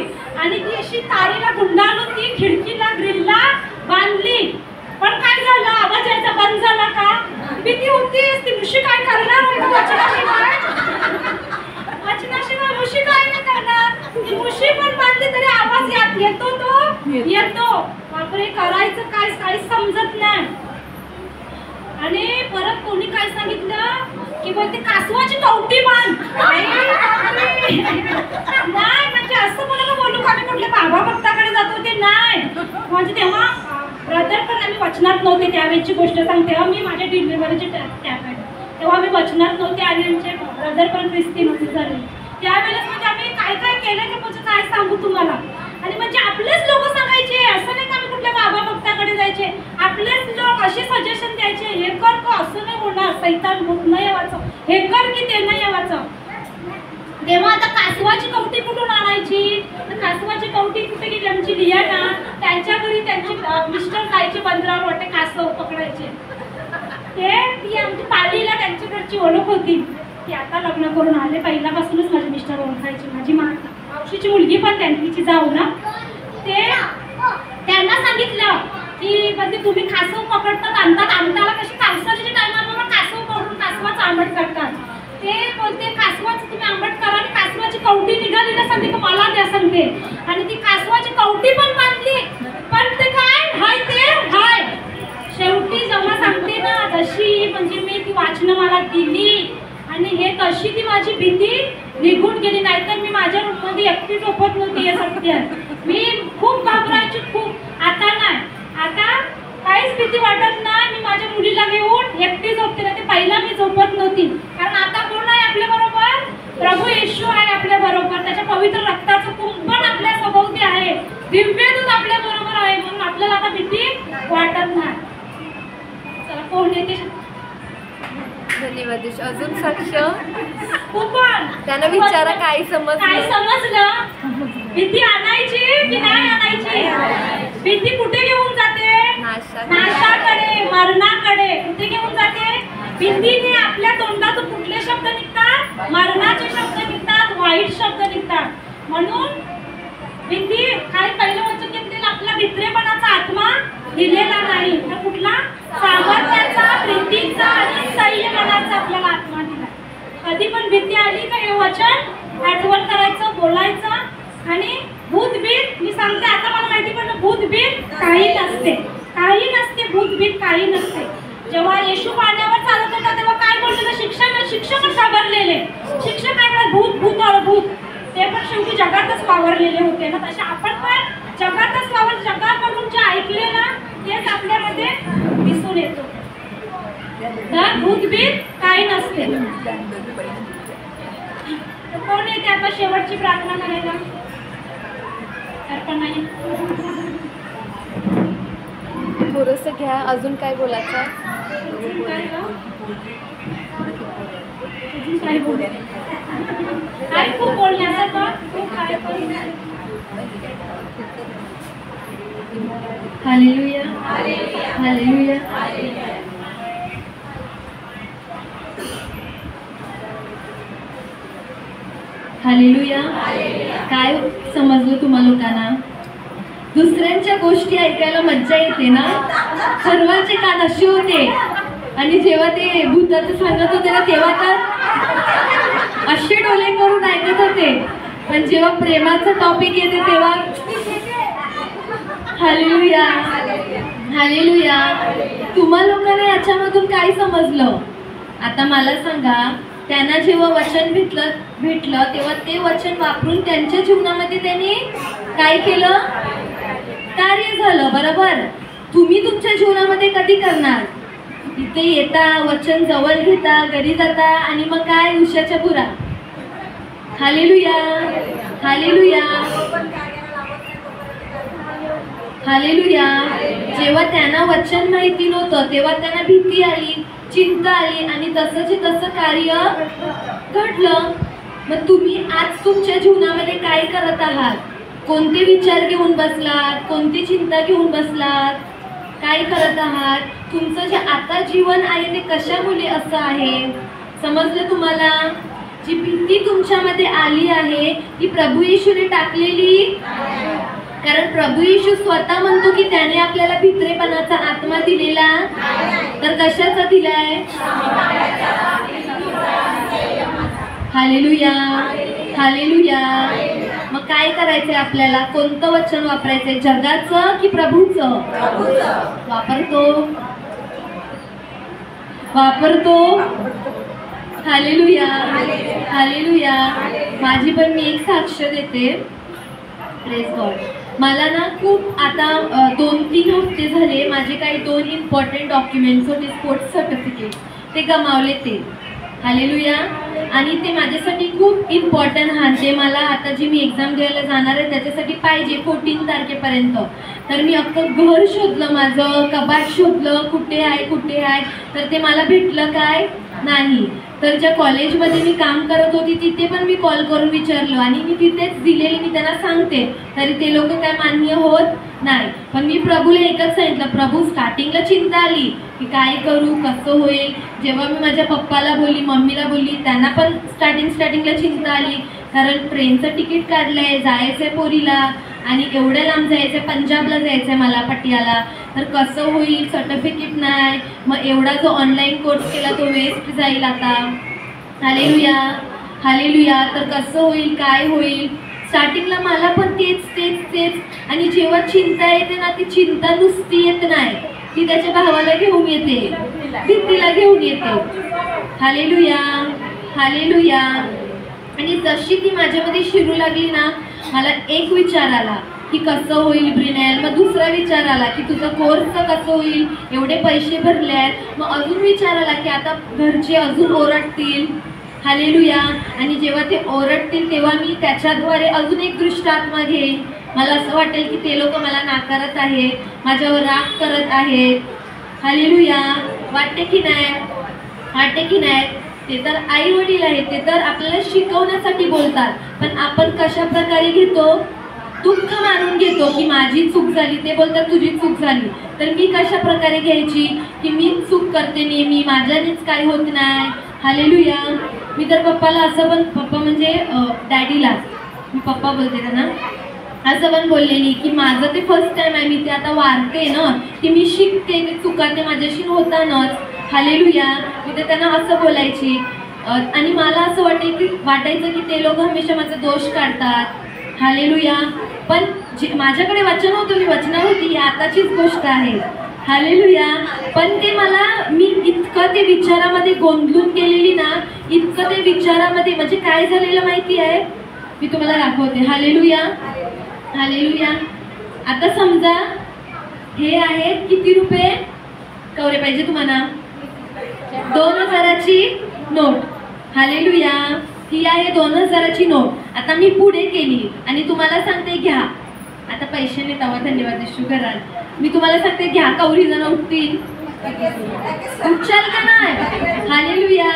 Speaker 1: आणि ती अशी तारेला गुंडाळून ती खिडकीला ग्रिलला बांधली. पण काय झालं, आवाज यायचा बंद झाला का. भीती होतीच, ती मुशी काय करणार, वचनाशिवाय मुशी काय नाही करणार. ती मुशी पण बांधली तरी आवाज येतो, तो येतो. बापरे करायचं काय, काहीच समजत नाही. आणि परत कोणी काय सांगितलं की बोलते कासवाची कवटी बांध. नाही म्हणजे असं कोणाला बोलू का आम्ही कुठल्या बाबा भक्ताकडे जातो ते नाही. म्हणजे तेव्हा ब्रदर पण आम्ही वचनात नव्हते त्यावेळेची गोष्ट सांगते. तेव्हा मी माझ्या डिलिव्हरीचे टॅप आहे तेव्हा आम्ही वचनात नव्हते आणि आमचे ब्रदर पण ख्रिस्ती नव्हते झाले. त्यावेळेस म्हणजे आम्ही काय काय केलं की म्हणजे काय सांगू तुम्हाला. आणि म्हणजे आपलेच लोक सांगायचे असं नाही का आम्ही कुठल्या बाबा भक्ताकडे जायचे. आपलेच लोक असे सजेशन द्यायचे हे कर का असं नाही होणार सैतान होत नाही यावाचं हे कर की ते नाही यावाचं. तेव्हा आता कासवाची कवटी कुठून आणायची. तर कासवाची कवटी कुठे गेली आमची लियाना त्यांच्या घरी त्यांचे मिस्टर जायचे बंदरावर वाटे कासव पकडायचे. ती आमची पालीला त्यांच्याकडची ओळख होती की आता लग्न करून आले पहिल्यापासूनच माझे मिस्टर ओळखायचे. माझी मावशीची मुलगी पण त्यांची जाऊ ना ते त्यांना सांगितलं की म्हणजे तुम्ही कासव पकडतात आणतात आमदाला कशी कासवाच्या टायमाला कासव पकडून कासवाचं आंबट करतात. ते बोलते कासवाचं तुम्ही आंबट करा आणि कासवाची कवटी निघाली ना सांगते मला द्या सांगते. आणि ती कासवाची कवटी पण बांधली पण ते काय हाय ते हाय शेवटी जेव्हा सांगते ना तशी म्हणजे मी ती वाचनं मला दिली आणि हे तशी ती माझी भीती निघून गेली. नाहीतर मी माझ्या रूममध्ये एकटी झोपत नव्हती हे सत्य. मी खूप घाबरायची खूप. आता नाही आता काहीच भीती वाटत नाही. मी माझ्या मुलीला घेऊन एकटी झोपते ना ते पहिला मी झोपत नव्हती. कारण आता कोण आहे आपल्या बरोबर प्रभू येशू आहे आपल्या बरोबर. त्याच्या पवित्र रक्ताचं कुंपण आपल्या सभोवती आहे. दिव्यदूत आपल्या बरोबर आहे म्हणून आपल्याला आता भीती वाटत नाही. चला कोण येते
Speaker 4: धन्यवाद. अजून साक्ष
Speaker 1: कुंपण
Speaker 4: त्यांना विचारा काय
Speaker 1: समजलं. भीती आणायची की नाही आणायची. भीती कुठे घेऊन जाते नाशाकडे मरणाकडे. कुठे घेऊन जाते भीतीने आपल्या तोंडातून कुठले शब्द निघतात मरणाचे शब्द निघतात वाईट शब्द निघतात. म्हणून भीती काय पहिलं वचन घेतलेलं आपला भित्रेपणाचा आत्मा दिलेला नाही तर कुठला सामर्थ्याचा प्रीतीचा आणि संयमाचा आपल्याला आत्मा दिला. कधी पण भीती आली का हे वचन आठवण करायचं बोलायचं. आणि भूतभीत मी सांगते आता मला माहिती पडलं भूतभीत काही नसते भूतभीत काही नसते. जेव्हा येशू पाण्यावर चालत होता तेव्हा काय बोलले शिक्षकच घाबरलेले. शिक्षक काय भूत भूत ते पण शेवटी जगातच वावरलेले होते ना. तसे आपण पण जगातच जगाकडून जे ऐकले ना तेच आपल्यामध्ये दिसून येतो. तर भूतभीत काही नसते. कोण येते आता शेवटची प्रार्थना करायला. नाही
Speaker 4: थोडंसं घ्या. अजून काय बोलायचं
Speaker 1: काय खूप बोलण्यासारखं खूप काय
Speaker 2: हालेलुया हालेलुया. हालेलुया. काय समजलं तुम्हा लोकांना. दुसऱ्यांच्या गोष्टी ऐकायला मज्जा येते ना. सर्वांचे कान असे होते आणि जेव्हा ते भूताचं सांगत होते ना तेव्हा तर असे डोले करून ऐकत होते. पण जेव्हा प्रेमाचं टॉपिक येते तेव्हा हालेलुया हालेलुया. तुम्हा लोकांना याच्यामधून काय समजलं आता मला सांगा. त्यांना जेव्हा वचन भेटलं तेव्हा ते वचन वापरून त्यांच्या जीवनामध्ये त्यांनी काय केलं कार्य झालं. बरोबर. तुम्ही तुमच्या जीवनामध्ये कधी करणार. इथे येता वचन जवळ घेता घरी जाता आणि मग काय उशाच्या पुरा. Hallelujah hallelujah hallelujah. जेव्हा त्यांना वचन माहिती नव्हतं तेव्हा त्यांना भीती आली चिंता आली आणि तसं कार्य घडलं. मग तुम्ही आज तुमच्या जीवनामध्ये काय करत आहात. कोणते विचार घेऊन बसलात कोणती चिंता घेऊन बसलात काय करत आहात. तुमचं जे आता जीवन आहे ते कशामुळे असं आहे समजलं तुम्हाला. जी भीती तुमच्यामध्ये आली आहे ती प्रभू येशूने टाकलेली. कारण प्रभू येशू स्वतः म्हणतो की त्याने आपल्याला भित्रेपणाचा आत्मा दिलेला तर कशाचा दिलाय. Hallelujah hallelujah. मग काय करायचंय आपल्याला. कोणतं वचन वापरायचंय जगाचं की प्रभूचं वापरतो. वापरतो. Hallelujah, hallelujah. माझी पण मी एक साक्ष देते. Praise God. मला ना खूप आता 2-3 हफ्ते झाले माझे काही 2 इम्पॉर्टंट डॉक्युमेंट्स होते, स्पोर्ट्स सर्टिफिकेट, ते गमावले ते. हालेलुया. आणि ते माझ्यासाठी खूप इम्पॉर्टंट आहे. ते मला आता जी मी एक्झाम द्यायला जाणार आहे त्याच्यासाठी पाहिजे 14 तारखेपर्यंत. तर मी अख्खं घर शोधलं, माझं कपाट शोधलं, कुठे आहे. तर ते मला भेटलं काय नाही. तर ज्या कॉलेजमध्ये मी काम करत होती तिथे पण मी कॉल करून विचारलं आणि मी तिथेच दिलेली मी त्यांना सांगते, तरी ते लोक काय मान्य होत नाही. पण मी प्रभूला एकच सांगितलं, प्रभू स्टार्टिंगला चिंता आली की काय करू, कसं होईल. जेव्हा मी माझ्या पप्पाला बोलली, मम्मीला बोलली, त्यांना पण स्टार्टिंगला चिंता आली, कारण ट्रेनचं तिकीट काढलंय, जायचंय पोरीला आणि एवढ्या लांब जायचंय, पंजाबला जायचंय मला, पटियाला. तर कसं होईल, सर्टिफिकेट नाही, मग एवढा जो ऑनलाईन कोर्स केला तो वेस्ट जाईल आता. Hallelujah, hallelujah. तर कसं होईल, काय होईल. स्टार्टिंगला मला पण तेच. आणि जेव्हा चिंता येते ना, ती चिंता नुसती येत नाही, ती त्याच्या भावाला घेऊन येते, भीतीला घेऊन येते. Hallelujah, hallelujah. आणि जशी ती माझ्यामध्ये शिरू लागली ना, मला एक विचार आला की कसं होईल ब्रिनेल. मग दुसरा विचार आला की तुझं कोर्सचं कसं होईल, एवढे पैसे भरले आहेत. मग अजून विचार आला की आता घरचे अजून ओरडतील. हालेलुया. आणि जेव्हा ते ओरडतील तेव्हा मी त्याच्याद्वारे अजून एक दृष्ट आत्मा घेईन. मला असं वाटेल की ते लोक मला नाकारत आहेत, माझ्यावर राग करत आहेत. हालेलुया. वाटते की नाही. ते तर आई वडील आहेत, ते तर आपल्याला शिकवण्यासाठी बोलतात. पण आपण कशा प्रकारे घेतो, दुःख मानून घेतो की माझी चूक झाली. ते बोलतात तुझी चूक झाली, तर मी कशा प्रकारे घ्यायची की मी चूक करते नेहमी, माझ्यानेच काय होत नाही. हालेलुया. मी तर पप्पाला असं पण, पप्पा म्हणजे डॅडीला मी पप्पा बोलते त्यांना, असं पण बोललेली की माझं ते फर्स्ट टाइम आहे, मी ते आता वारते ना, की मी शिकते, ते चुका ते माझ्याशी होतानच. हालेलुया. मी तर त्यांना असं बोलायची. आणि मला असं वाटायचं की ते लोक हमेशा माझा दोष काढतात. हालेलुया. पण माझ्याकडे वचन होतं, मी वचनावर होती, ही आताचीच गोष्ट आहे. हालेलुया. पण ते मला, मी इतकं ते विचारामध्ये गोंधळून गेलेली ना, इतकं ते विचारामध्ये, म्हणजे काय झालेलं माहिती आहे, मी तुम्हाला दाखवते. Hallelujah, hallelujah. आता समजा हे आहेत किती रुपये कवरे पाहिजे तुम्हाला, 2000ची नोट. हालेलुया. ही आहे 2000ची नोट. आता मी पुढे केली आणि तुम्हाला सांगते घ्या. आता पैसे नाही तवा, धन्यवाद शुकरान. मी तुम्हाला सांगते घ्या, कवरी जण उठतील, उठशाल का नाही. हालेलुया.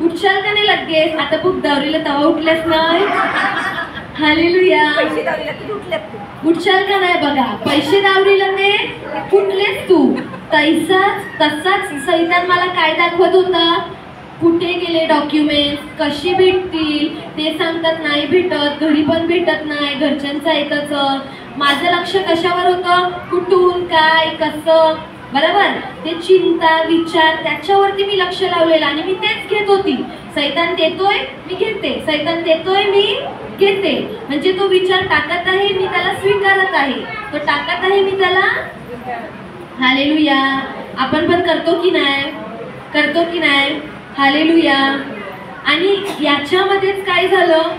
Speaker 2: उठशाल का नाही लगेच. आता बुक दावरीला तवा उठल्यास नाही. हालेलुया. उठशाल का नाही. बघा, पैसे दावरीला ते कुठलेच तू. तसाच सैतान मला काय दाखवत होता, कुठे गेले डॉक्युमेंट्स, कशी भेटतील, ते सांगतात नाही भेटत, घरी पण भेटत नाही, घरच्यांचं ऐकायचं. माझं लक्ष कशावर होतं, कुठून काय कसं, बरोबर. ते चिंता विचार त्याच्यावरती मी लक्ष लावलेलं आणि मी तेच घेत होती. सैतान देतोय मी घेते, सैतान देतोय मी घेते. म्हणजे तो विचार टाकत आहे, मी त्याला स्वीकारत आहे, तो टाकत आहे, मी त्याला. हालेलुया. आपण पण करतो की नाही. हालेलुया. आणि याच्यामध्येच काय झालं,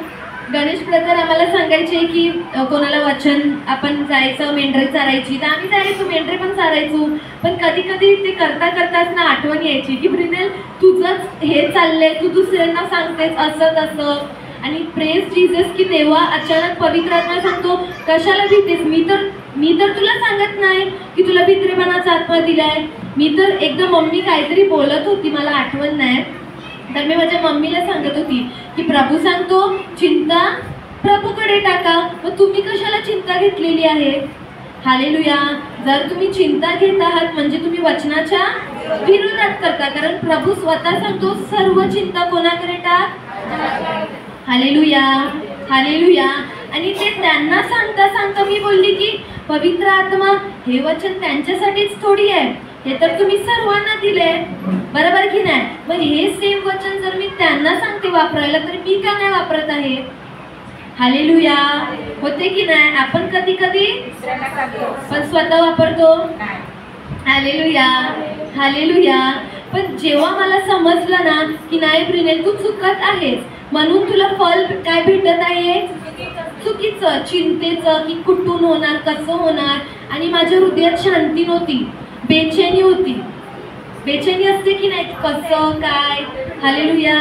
Speaker 2: गणेश ब्रदर आम्हाला सांगायचे की कोणाला वचन आपण जायचं, मेंढरे चारायची, तर आम्ही जायचो, मेंढरे पण चारायचो. पण कधी कधी ते करताच ना आठवण यायची की ब्रिनेल तुझंच हे चाललंय, तू दुसऱ्यांना सांगतेस असं तसं. आणि प्रेज जीसस की तेव्हा अचानक पवित्र आत्मा सांगतो, कशाला भीतेस, मी तर तुला सांगत नाही की तुला भित्रेपणाचा आत्मा दिलाय. मी तर एकदा मम्मी काहीतरी बोलत होती, मला आठवण नाही, तर मी माझ्या मम्मीला सांगत होती की प्रभू सांगतो चिंता प्रभूकडे टाका. मग तुम्ही कशाला चिंता घेतलेली आहे. हालेलुया. जर तुम्ही चिंता घेत आहात म्हणजे तुम्ही वचनाच्या विरोधात करता, कारण प्रभू स्वतः सांगतो सर्व चिंता कोणाकडे टाक. Hallelujah, hallelujah. आणि ते त्यांना सांगता मी बोलली की पवित्र आत्मा हे वचन त्यांच्यासाठीच थोडी आहे, हे तर तुम्ही सर्वांना दिले, बरोबर की नाही. मग हे सेम वचन जर मी त्यांना सांगते वापरायला, तर मी का नाही वापरत आहे. हालेलुया. होते की नाही. आपण कधी पण स्वतः वापरतो. Hallelujah, hallelujah. पण जेव्हा मला समजलं ना की नाही प्रिनेल तू चुकत आहेस, म्हणून तुला फल काय भेटत आहे? चुकीचं, चिंतेचं की कुठून होणार, कसं होणार. आणि माझ्या हृदयात शांती नव्हती, बेचैनी होती. बेचैनी असते की नाही, कसं काय. हालेलुया.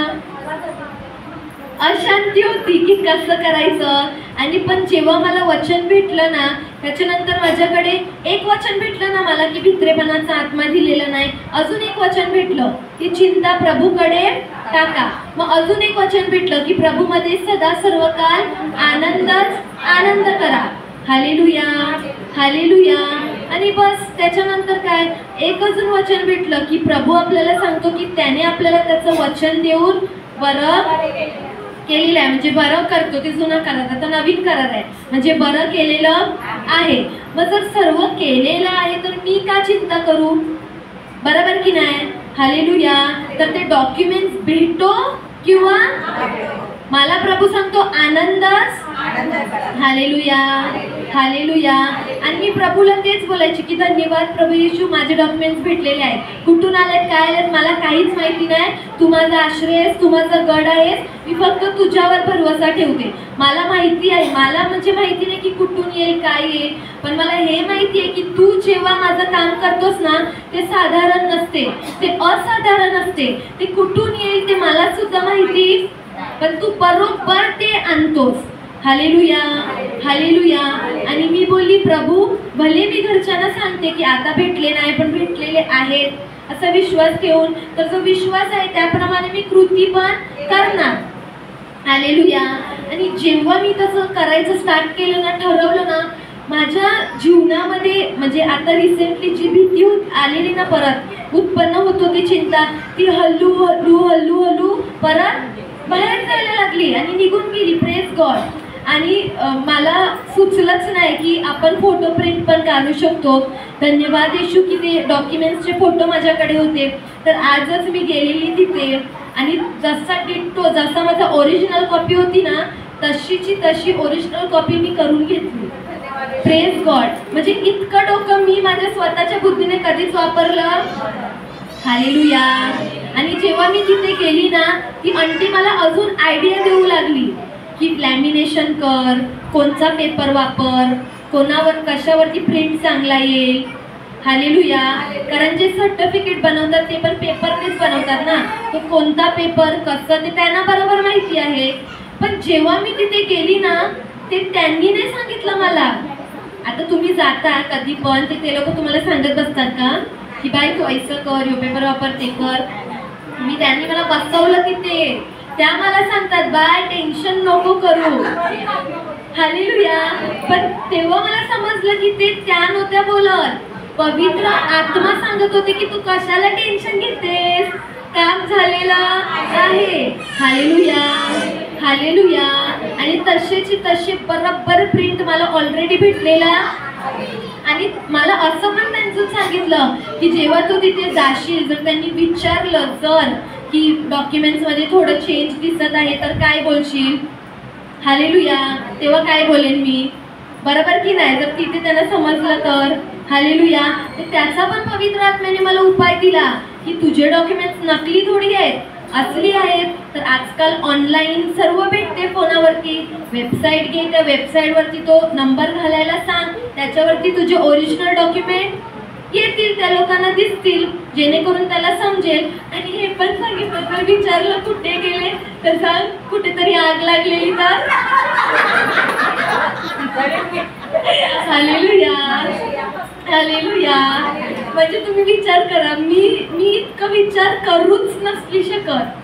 Speaker 2: अशांती होती की कसं करायचं. आणि पण जेव्हा मला वचन भेटलं ना, त्याच्यानंतर माझ्याकडे एक वचन भेटलं ना मला की भित्रेपणाचा आत्मा दिलेला नाही. अजून एक वचन भेटलं की चिंता प्रभूकडे टाका. मग अजून एक वचन भेटलं की प्रभूमध्ये सदा सर्व काळ आनंद करा. Hallelujah, hallelujah. आणि बस त्याच्यानंतर काय, एक अजून वचन भेटलं की प्रभू आपल्याला सांगतो की त्याने आपल्याला त्याचं वचन देऊन बरं केलेलं आहे. म्हणजे बरं करतो, ते जुनं करार, आता नवीन करार आहे, म्हणजे बरं केलेलं आहे. मग जर सर्व केलेलं आहे तर मी का चिंता करू, बरोबर की नाही. हालेलुया. तर ते डॉक्युमेंट्स भेटो किंवा मला प्रभू सांगतो आनंदच. Hallelujah, hallelujah. आणि मी प्रभूला तेच बोलायचे की धन्यवाद प्रभू येशू, माझे डॉक्युमेंट्स भेटलेले आहेत. कुठून आलेत, काय आलेत मला काहीच माहिती नाही. तू माझा आश्रय आहेस, तू माझा गड आहेस. मी फक्त तुझ्यावर भरवसा ठेवते. मला माहिती आहे, मला म्हणजे माहिती नाही की कुठून येईल, काय येईल, पण मला हे माहिती आहे की तू जेव्हा माझं काम करतोस ना ते साधारण नसते, ते असाधारण असते. ते कुठून येईल ते मला सुद्धा माहिती, पण तू बरोबर ते आणतोस. Hallelujah, hallelujah. आणि मी बोलली प्रभू भले मी घरच्यांना सांगते की आता भेटले नाही पण भेटलेले आहेत असा विश्वास ठेवून, तर जो विश्वास आहे त्याप्रमाणे मी कृती पण करणार. हालेलुया. आणि जेव्हा मी तसं करायचं स्टार्ट केलं ना, ठरवलं ना, माझ्या जीवनामध्ये म्हणजे आता रिसेंटली जी भीती आलेली ना परत उत्पन्न होत होती चिंता, ती हल्लू हल्लू हल्लू हल्लू परत बाहेर जायला लागली आणि निघून गेली. Praise God. आणि मला सुचलंच नाही की आपण फोटो प्रिंट पण काढू शकतो. धन्यवाद येशू की ते डॉक्युमेंट्सचे फोटो माझ्याकडे होते. तर आजच मी गेलेली तिथे आणि जसा डिट्टो, जसा माझा ओरिजिनल कॉपी होती ना तशीची तशी ओरिजिनल कॉपी मी करून घेतली. Praise God. म्हणजे इतकं डोकं मी माझ्या स्वतःच्या बुद्धीने कधीच वापरलं. हालेलुया. आणि जेव्हा मी तिथे गेली ना, ती आंटी मला अजून आयडिया देऊ लागली की लॅमिनेशन कर, कोणचा पेपर वापर, कोणावर कशावरती प्रिंट चांगला येईल. हालेलुया. कारण जे सर्टिफिकेट बनवतात ते पण पेपरनेच बनवतात ना, तो कोणता पेपर कसं ते त्यांना बरोबर माहिती आहे. पण जेव्हा मी तिथे गेली ना ते त्यांनी नाही सांगितलं मला. आता तुम्ही जाता कधी पण ते लोक तुम्हाला सांगत बसतात का की बाई तू ऐसं कर, यो पेपर वापर, ते कर. त्यांनी मला बसवलं तिथे, त्या मला सांगतात बाय टेन्शन नको करू. हालेलुया. पण तेव्हा मला समजलं की ते त्या नव्हत्या बोलत, पवित्र आत्मा सांगत होते की तू कशाला टेन्शन घेतेस, काम झालेलं आहे. Hallelujah, hallelujah. आणि तसेची तसे बरोबर प्रिंट मला ऑलरेडी भेटलेला. आणि मला असं पण त्यांचं सांगितलं की जेव्हा तू तिथे जाशील, जर त्यांनी विचारलं जर की डॉक्युमेंट्समध्ये थोडं चेंज दिसत आहे तर काय बोलशील. हालेलुया. तेव्हा काय बोलेन मी, बरोबर की नाही. जर तिथे त्यांना समजलं तर. हालेलुया. त्याचा पण पवित्र आत्म्याने मला उपाय दिला की तुझे डॉक्युमेंट्स नकली थोडी आहेत, असली आहेत. तर आजकाल ऑनलाईन सर्व भेटते फोनावरती. वेबसाईट घे, त्या वेबसाईटवरती तो नंबर घालायला सांग, त्याच्यावरती तुझे ओरिजिनल डॉक्युमेंट येतील, त्या लोकांना दिसतील, जेणेकरून त्याला समजेल. आणि हे पण सांगितलं तर विचारलं कुठे गेले तर सांग कुठेतरी आग लागलेली तर. Hallelujah, hallelujah. म्हणजे तुम्ही विचार करा, मी इतकं विचार करूच नसली शकत.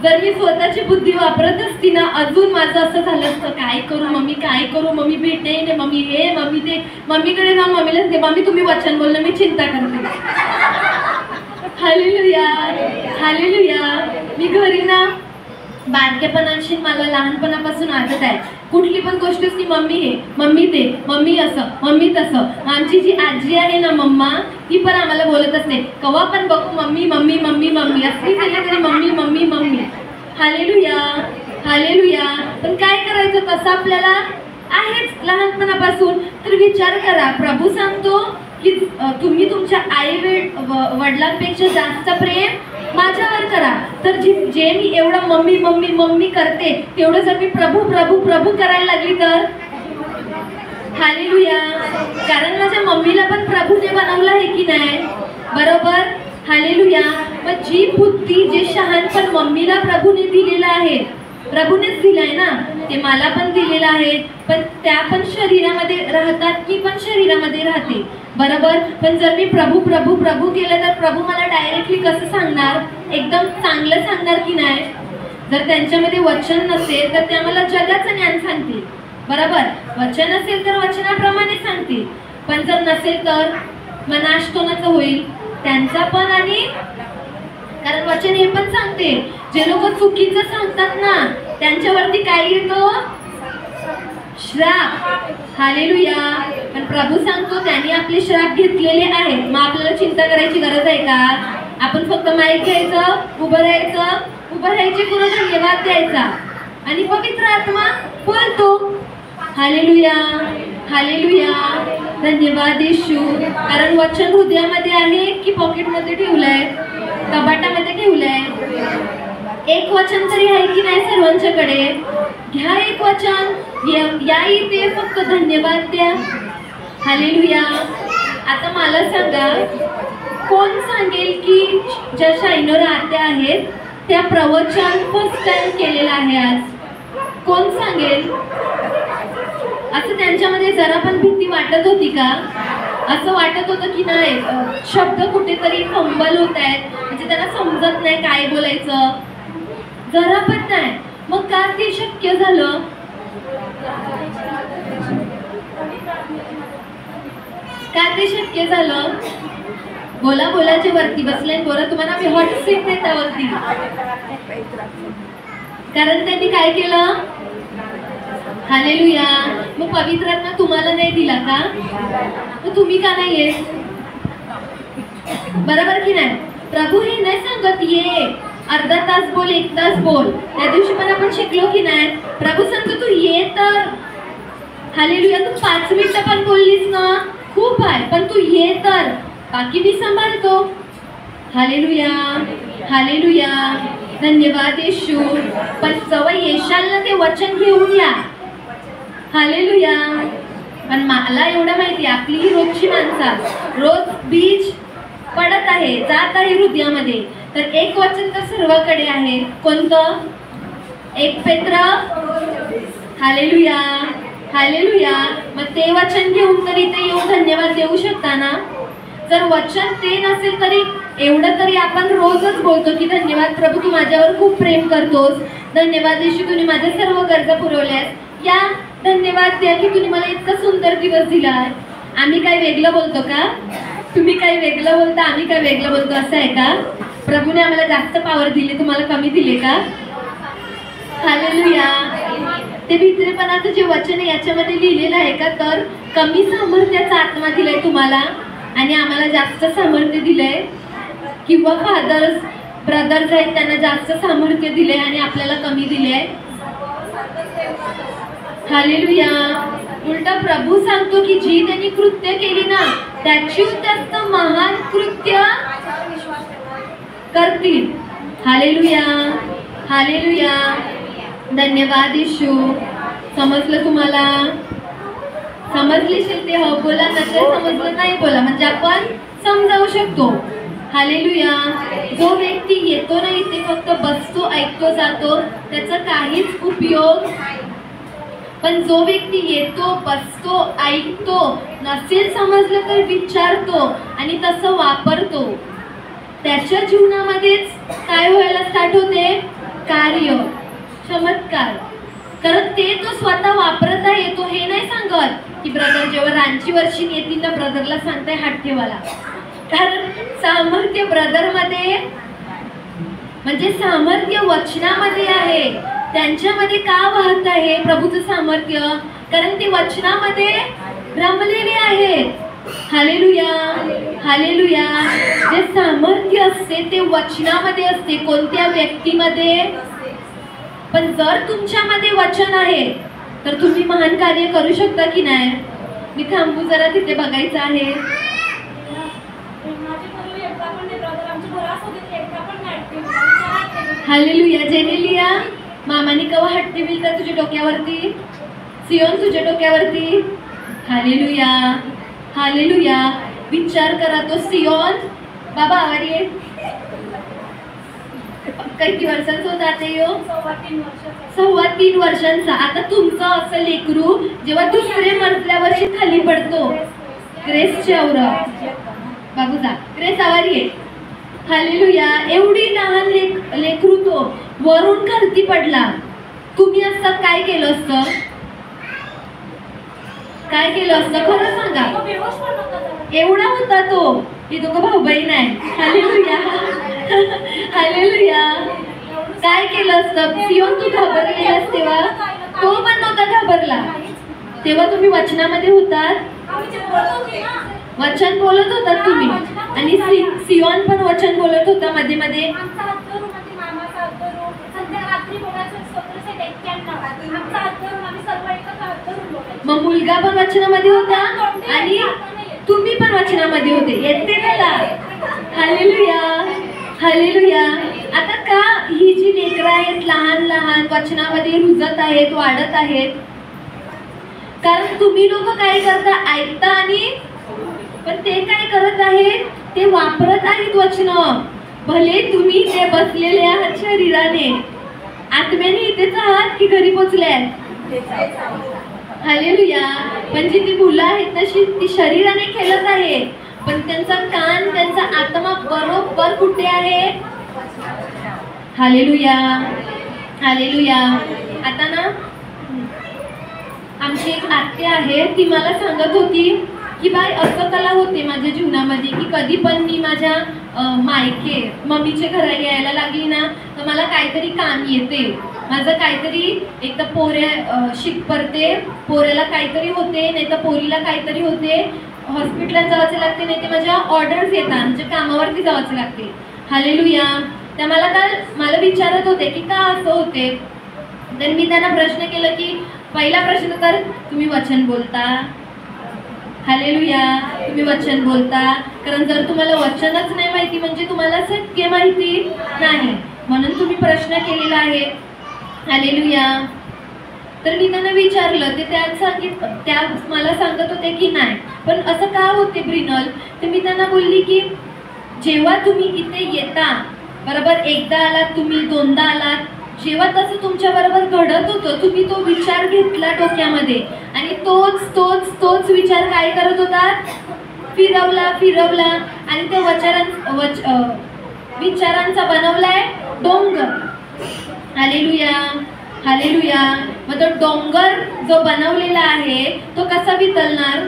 Speaker 2: जर मी स्वतःची बुद्धी वापरत असती ना, अजून माझं असं झालं असतं काय करू मम्मी, काय करू मम्मी, भेटे मम्मी हे मम्मी ते. मम्मीकडे जाऊन मम्मीला सांगते मम्मी तुम्ही वचन बोलणं, मी चिंता करते. Hallelujah, hallelujah. मी घरी ना बारकेपणाची मला लहानपणापासून आदत आहे. कुठली पण गोष्ट असती मम्मी हे, मम्मी ते, मम्मी असं, मम्मी तसं. आमची जी आजी आहे ना मम्मा, ती पण आम्हाला बोलत असते कवा पण बघू मम्मी मम्मी मम्मी मम्मी, असली झाली तरी mummy mummy mummy. Hallelujah, hallelujah. पण काय करायचं, तसं आपल्याला आहेच लहानपणापासून. तर विचार करा, प्रभू सांगतो की तुम्ही तुमच्या वडिलांपेक्षा जास्त प्रेम माझ्यावर करा. तर जे मी एवढं मम्मी मम्मी मम्मी करते तेवढं जर मी प्रभू प्रभू प्रभू करायला लागली तर हालेलुया. कारण माझ्या मम्मीला पण प्रभूने बनवलं आहे की नाही, बरोबर. हालेलुया. मग जी बुद्धी जे शहाणपण मम्मीला प्रभूने दिलेलं आहे, प्रभूनेच दिलाय ना, ते मला पण दिलेलं आहे. पण त्या पण शरीरामध्ये राहतात, मी पण शरीरामध्ये राहते, बरोबर. पण जर मी प्रभू प्रभू प्रभू केलं तर प्रभू मला डायरेक्टली कसं सांगणार, एकदम चांगलं सांगणार की नाही. जर त्यांच्यामध्ये वचन नसेल तर ते आम्हाला जगाचं ज्ञान सांगतील, बरोबर. वचन असेल तर वचनाप्रमाणे सांगतील, पण जर नसेल तर मग नाशतोनाचं होईल त्यांचा पण. आणि कारण वचन हे पण सांगते, जे लोक चुकीचं सांगतात ना त्यांच्यावरती काय येतो, श्राप. हालेलुया. पण प्रभू सांगतो त्यांनी आपले श्राप घेतलेले आहेत. मग आपल्याला चिंता करायची गरज आहे का? आपण फक्त माईक घ्यायचं, उभं राहायचे, पुन्हा धन्यवाद द्यायचा आणि पवित्र आत्मा बोलतो. Hallelujah hallelujah. धन्यवाद येशू. कारण वचन हृदयामध्ये आहे की पॉकेटमध्ये ठेवलंय, कपाटामध्ये ठेवलंय. एक वचन तरी आहे की नाही सर्वांच्याकडे? घ्या एक वचन, या इथे फक्त धन्यवाद द्या. हालेलुया. आता मला सांगा, कोण सांगेल की ज्या शाईनोर आत्या आहेत त्या प्रवचन फर्स्ट टाइम केलेलं आहे आज? कोण सांगेल? असं त्यांच्यामध्ये जरा पण भीती वाटत होती का? असं वाटत होतं की नाही शब्द कुठेतरी फंबल होत आहेत, म्हणजे त्यांना समजत नाही काय बोलायचं? जरा पण नाही. मग का ते शक्य झालं? का ते शक्य झालं? बोला बोला. जे वरती बसले बोला, तुम्हाला मी हॉट सीट देता वरती. कारण त्यांनी काय केलं? हालेलुया. मग पवित्र आत्मा तुम्हाला नाही दिला का? मग तुम्ही का नाही येत? बरोबर की नाही? प्रभू हे नाही सांगत ये अर्धा तास बोल, 1 तास बोल. त्या दिवशी पण आपण शिकलो की नाही, प्रभू सांगतो तू ये तर. हालेलुया. तू 5 मिनिटं पण बोललीस ना खूप आहे, पण तू ये तर, बाकी मी सांभाळतो. Hallelujah hallelujah. धन्यवाद येशू. पण जवळ येशाल ना ते वचन घेऊन या. हालेलुया. पण मला एवढं माहिती, आपली ही रोजची माणसं रोज बीज पडत आहे, जात आहे हृदयामध्ये. तर एक वचन तर सर्वांकडे आहे. कोणतं? 1 पेत्र. Hallelujah hallelujah. मग ते वचन घेऊन तरी ते येऊन धन्यवाद देऊ शकता ना. जर वचन ते नसेल तरी एवढं तरी आपण रोजच बोलतो की धन्यवाद प्रभू, तू माझ्यावर खूप प्रेम करतोस. धन्यवाद येशू, तुम्ही माझ्या सर्व गरजा पुरवल्यास. या धन्यवाद द्या की तुम्ही मला इतका सुंदर दिवस दिला आहे. आम्ही काय वेगळं बोलतो का? तुम्ही काय वेगळं बोलता, आम्ही काय वेगळं बोलतो, असं आहे का? प्रभूने आम्हाला जास्त पावर दिले, तुम्हाला कमी दिले का? हालेलुया. ते भित्रेपणाचं जे वचन आहे याच्यामध्ये लिहिलेलं आहे का? तर कमी सामर्थ्याचा आत्मा दिलाय तुम्हाला आणि आम्हाला जास्त सामर्थ्य दिलंय. किंवा फादर्स ब्रदर्स आहेत त्यांना जास्त सामर्थ्य दिले आणि आपल्याला कमी दिले. हालेलुया. उलटा प्रभू सांगतो की जी त्यांनी कृत्य केली ना त्याची जास्त महान कृत्य करतील. Hallelujah hallelujah. धन्यवाद येशू. समजलं तुम्हाला? समजलीशील ते हो बोला, नसेल समजलं नाही बोला, म्हणजे आपण समजावू शकतो. हालेलुया. जो व्यक्ती येतो नाही ते फक्त बसतो, ऐकतो, जातो, त्याचा काहीच उपयोग. पण जो व्यक्ती येतो, बसतो, ऐकतो, नसेल समजलं तर विचारतो आणि तसं वापरतो, त्याच्या जीवनामध्येच काय व्हायला स्टार्ट होते? कार्य, चमत्कार. कारण ते तो स्वतः वापरता येतो. हे नाही सांगत की ब्रदर जेव्हा रांची वर्षी येतील ना ब्रदरला सांगताय हात ठेवायला. कारण सामर्थ्य ब्रदरमध्ये, म्हणजे सामर्थ्य वचनामध्ये आहे. त्यांच्यामध्ये का वाहत आहे प्रभूचं सामर्थ्य? कारण ते वचनामध्ये रमलेले आहेत. Hallelujah hallelujah. जे सामर्थ्य असते ते वचनामध्ये असते, कोणत्या व्यक्तीमध्ये? पण जर तुमच्यामध्ये वचन आहे तर तुम्ही महान कार्य करू शकता की नाही? मी थांबू जरा, तिथे बघायचं आहे.
Speaker 3: तर आमची घरा सोबत एकदा पण नाही ऍक्टिव्ह.
Speaker 2: हालेलुया. जेनेलिया, मामाने कवा हट्टी मिळतात तुझ्या डोक्यावरती? सियोन तुझ्या डोक्यावरती? Hallelujah, hallelujah. विचार करा, तो सियोन बाबा आवारी आहे. किती वर्षांचा होता आता यो? 3.25 वर्षांचा. आता तुमचं असं लेकरू जेव्हा दुसरे मजल्यावरची खाली पडतो, ग्रेसची औरा बाबूचा ग्रेस आवारी आहे. हालेलुया. एवढी लहान लेकरू तो वरून खालती पडला. तुम्ही असं काय केलं असतं? काय केलं असतं खरं सांगा? एवढा होता तो. ही दोघं भाऊ बहीण आहे. Hallelujah, hallelujah. काय केलं असतं? सियोन तू घाबरलेलास तेव्हा? तो पण नव्हता घाबरला. तेव्हा तुम्ही वचनामध्ये होतात, वचन बोलत होतात तुम्ही. आणि सियोन पण वचन बोलत होता मध्ये मध्ये. मग मुलगा पण वचनामध्ये होता आणि तुम्ही पण वचनामध्ये होते. येते त्याला. Hallelujah, hallelujah. आता का ही जी लेकरं आहेत लहान लहान वचनामध्ये रुजत आहेत, वाढत आहेत? कारण तुम्ही लोक काय करता? ऐकता आणि पण ते काय करत आहेत? ते वापरत आहेत वचन. भले तुम्ही ते बसलेले आहात शरीराने, आत्म्याने इथेच आहात की घरी पोचल्यात? हालेलुया. पण जी ती मुलं आहेत तशी ती शरीराने खेळत आहे, पण त्यांचा कान, त्यांचा आत्मा बरोबर कुठे आहे? Hallelujah, hallelujah. आता ना आमची एक आत्या आहे, ती मला सांगत होती की बाई असं कला होते माझ्या जीवनामध्ये की कधी पण मी माझ्या मायके मम्मीच्या घरा यायला लागली ना तर मला काहीतरी काम येते. माझं काहीतरी एक तर पोऱ्या शिक पडते, पोऱ्याला काहीतरी होते, नाही तर पोरीला काहीतरी होते, हॉस्पिटलला जावंचे लागते, नाही ते माझ्या ऑर्डर्स येतात, म्हणजे कामावरती जावंचे लागते. हालेलुया. त्या मला विचारत होते की का असं होते. तर मी त्यांना प्रश्न केला की पहिला प्रश्न तर तुम्ही वचन बोलता? हालेलुया. तुम्ही वचन बोलता? कारण जर तुम्हाला वचनच नाही माहिती म्हणजे तुम्हाला सत्य माहिती नाही, म्हणून तुम्ही प्रश्न केलेला आहे. हालेलुया. तर मी त्यांना विचारलं, ते त्या मला सांगत होते की नाही पण असं का होते ब्रिनल. तर मी त्यांना बोलली की जेव्हा तुम्ही इथे येता, बरोबर एकदा आलात तुम्ही, दोनदा आलात, जेव्हा तसं तुमच्या बरोबर घडत होतं तुम्ही तो विचार घेतला डोक्यामध्ये आणि तोच तोच तोच विचार काय करत होता? फिरवला फिरवला आणि त्या विचारांचा बनवलाय डोंगर. Hallelujah, hallelujah. मग तो डोंगर जो बनवलेला आहे तो कसा वितलणार?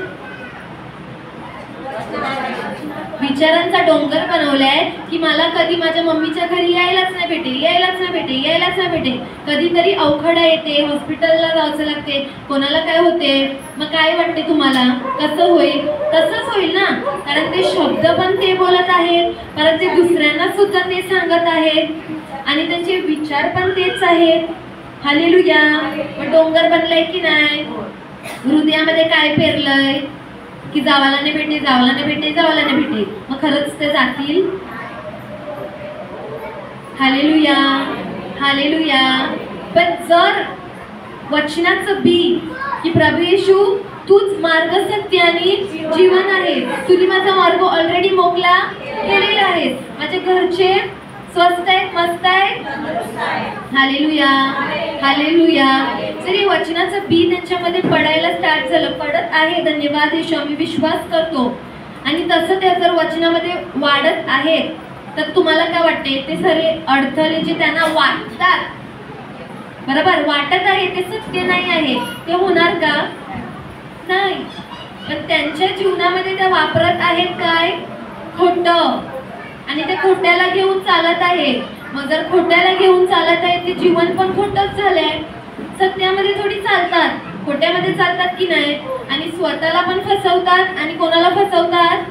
Speaker 2: विचारांचा डोंगर बनवलाय की मला कधी माझ्या मम्मीच्या घरी यायलाच नाही भेटे, यायलाच नाही भेटे, यायलाच नाही भेटे. कधीतरी अवखडा येते, हॉस्पिटलला जायचं लागते, कोणाला काय होते. मग काय वाटते तुम्हाला? कसं होईल? तसंच होईल ना, कारण ते शब्द पण ते बोलत आहेत, परत ते दुसऱ्यांना सुद्धा ते सांगत आहेत आणि त्यांचे विचार पण तेच आहेत. हालेलुया. मग डोंगर बनलाय की नाही? हृदयामध्ये काय पेरलंय की जावाला नाही भेटे, जावाला नाही भेटे, जावाला नाही भेटे. मग खरंच ते जातील? Hallelujah, hallelujah. पण जर वचनाचं बी की प्रभू येशू तूच मार्ग, सत्य आणि जीवन आहे, तुझी माझा मार्ग ऑलरेडी मोकला केलेला आहे, माझे घरचे स्वस्त आहेत, मस्त आहेत. Hallelujah, hallelujah. जरी वचनाचं बी त्यांच्यामध्ये पडायला स्टार्ट झालं, पडत आहे, धन्यवाद येशू, आम्ही विश्वास करतो. आणि तसं ते जर वचनामध्ये वाढत आहे तर तुम्हाला काय वाटते? ते सगळे अडथळे जे त्यांना वाटतात, बरोबर वाटत आहे, ते सत्य नाही आहे, ते होणार का? नाही. पण त्यांच्या जीवनामध्ये त्या वापरत आहेत काय? खोटं. आणि ते खोट्याला घेऊन चालत आहे. मग जर खोट्याला घेऊन चालत आहे ते जीवन पण खोटंच झालंय. सत्यामध्ये थोडी चालतात, खोट्यामध्ये चालतात की नाही. आणि स्वतःला पण फसवतात आणि कोणाला फसवतात?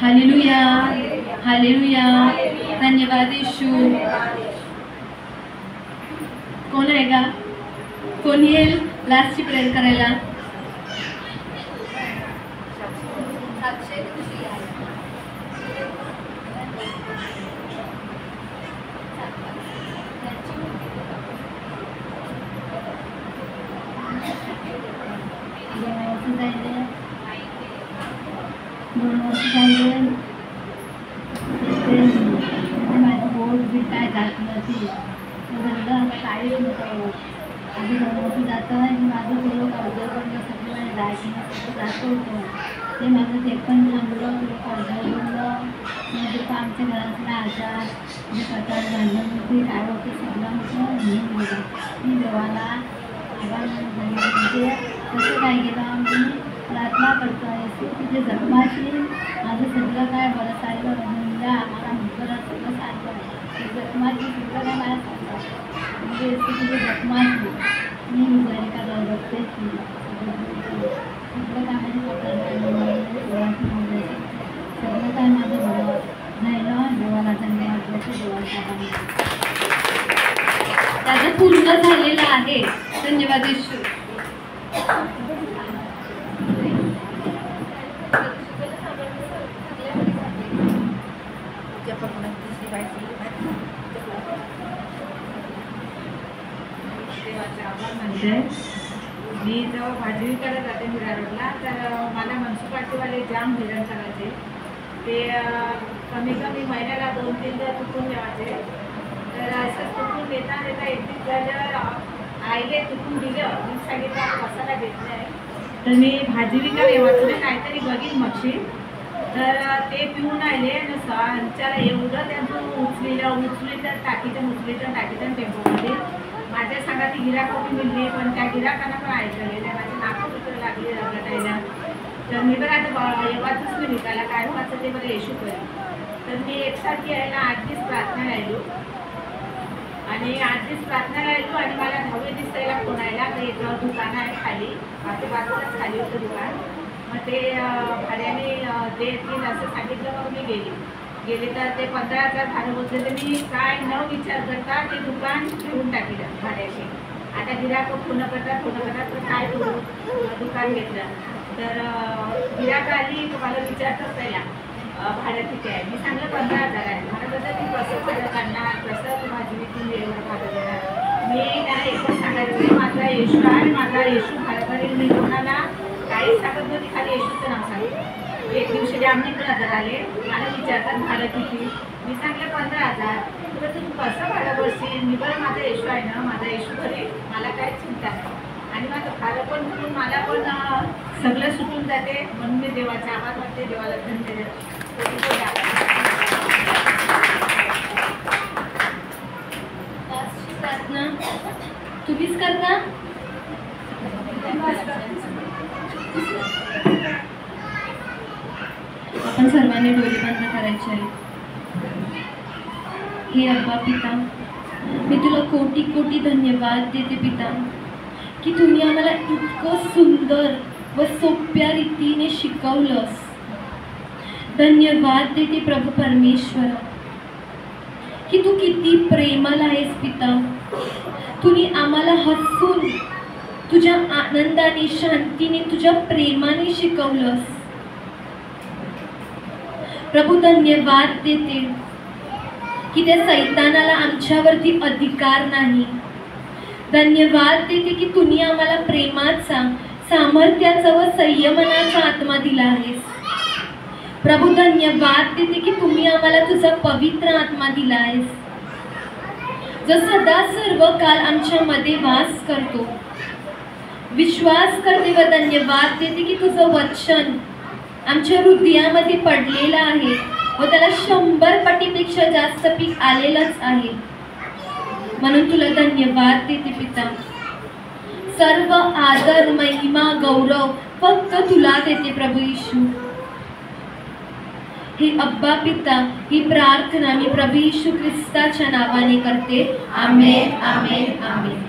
Speaker 2: Hallelujah, hallelujah. धन्यवाद येशू. कोण आहे का? कोण येईल लास्टची प्रेयर करायला?
Speaker 1: दोन वर्ष झाले माझं बोट बी काय जात नव्हती काहीच नव्हतं आधी 2 वर्ष जातं आणि माझं थोडं कर्ज पण सगळं माझ्या जायचं सगळं जातं होतं ते माझं ते पण थांबलं थोडं कर्ज बोललं म्हणजे तर आमच्या घरातला आजार म्हणजे कटार झालं ते काय होतं सगळं होतं म्हणून गेलं मी देवाला म्हणजे कसं काय केलं आम्ही प्रार्थना करतो आहे तिथे जखमाशी माझं सगळं काय बरं सारखं म्हणजे आम्हाला मुलं सगळं सारखं ते जखमाची सगळं काय मला सांगतात म्हणजे तिथे जखमाशी मी जरी का जाऊ बघते सगळं काय माझी सगळं काय माझं बरं झालं देवाला धन्यवाद देवाला
Speaker 2: त्याचं पूर्ण झालेलं आहे. धन्यवाद येशू.
Speaker 5: मी जेव्हा भाजी विकायला जाते मीरा रोडला तर मला म्युन्सिपाल्टीवाले जाम हैराण करायचे ते कमी महिन्याला 2-3 चुकून द्यायचे तर असं चुकून देता एक दिवस झाल्यावर आईले चुकून दिलं मी सांगितलं मसाला देत नाही तर मी भाजी विकायला वाचले काहीतरी बघीन मगशी तर ते पिऊन आले आणि संचाला एवढं त्यांचं उचली तर टाकीच्या टेम्पोमध्ये माझ्या सांगाती गिराकोटी मिळली पण त्या गिराकांना पण ऐकलेल्या माझ्या नाकं दुखू लागली रगटायला तर मी बरं आता येवाचंच नाही विकायला काय व्हायचं ते बरं येशू करेल तर मी एकसारखी यायला 8 दिवस प्रार्थना राहिलो आणि 8 दिवस प्रार्थना राहिलो आणि मला 10व्या दिवसाला फोन आला तर एक दुकान आहे खाली बाजूलाच खाली होतं दुकान मग ते भाड्याने देतील असं सांगितलं मग मी गेले तर ते 15,000 भाडं होते तर मी काय न विचार करता ते दुकान घेऊन टाकलं भाड्याशी आता गिराक फोन करतात तर काय करू दुकान घेतलं तर गिराक आली मला विचारतात पहिला भाडं किती आहे मी सांगलं 15,000 आहे मला कसं ती कसं भाडं काढणार कसं भाजी विकून एवढं भाडं देणार मी त्यांना एकच सांगायचं माझा येशू आहे माझा येशू भाडं करेल मी कोणाला काहीच सांगत नव्हती खाली येशूचं नाव सांगितलं एक दिवशी आम्ही ब्रदर आले मला विचारतात भाडं किती मी सांगलं 15,000 तर तू कसं भाडं बसशील मी बरं माझा येशू आहे ना माझा येशू घरी मला काही चिंता नाही आणि माझं भाडं पण म्हणून मला पण सगळं सुटून जाते म्हणून मी देवाचा आभार मानते देवाला धन्यवाद
Speaker 2: प्रार्थना तुम्हीच करता आपण सर्वांनी डोळे बंद करायचे आहे. हे अब्बा पिता मी तुला कोटी कोटी धन्यवाद देते पिता की तुम्ही आम्हाला इतकं सुंदर व सोप्या रीतीने शिकवलंस. धन्यवाद देते प्रभू परमेश्वर की तू किती प्रेमळ आहेस पिता. तुम्ही आम्हाला हसून तुझ्या आनंदाने शांतीने तुझ्या प्रेमाने शिकवलंस. प्रभू धन्यवाद देते की त्या सैतानाला आमच्यावरती अधिकार नाही. धन्यवाद देते की तुम्ही आम्हाला प्रेमाचा सामर्थ्याचा व संयमनाचा आत्मा दिला आहेस. प्रभू धन्यवाद देते की तुम्ही आम्हाला तुझा पवित्र आत्मा दिला आहेस जो सदा सर्व काल आमच्यामध्ये वास करतो. विश्वास करते व धन्यवाद देते की तुझं वचन आमच्या हृदयामध्ये पडलेलं आहे व त्याला 100 पटीपेक्षा जास्त पीक आलेलंच आहे. म्हणून तुला धन्यवाद देते पिता. सर्व आदर महिमा गौरव फक्त तुला देते प्रभू येशू. हे अब्बा पिता ही प्रार्थना मी प्रभू येशू ख्रिस्ताच्या नावाने करते. आमेन आमेन आमेन.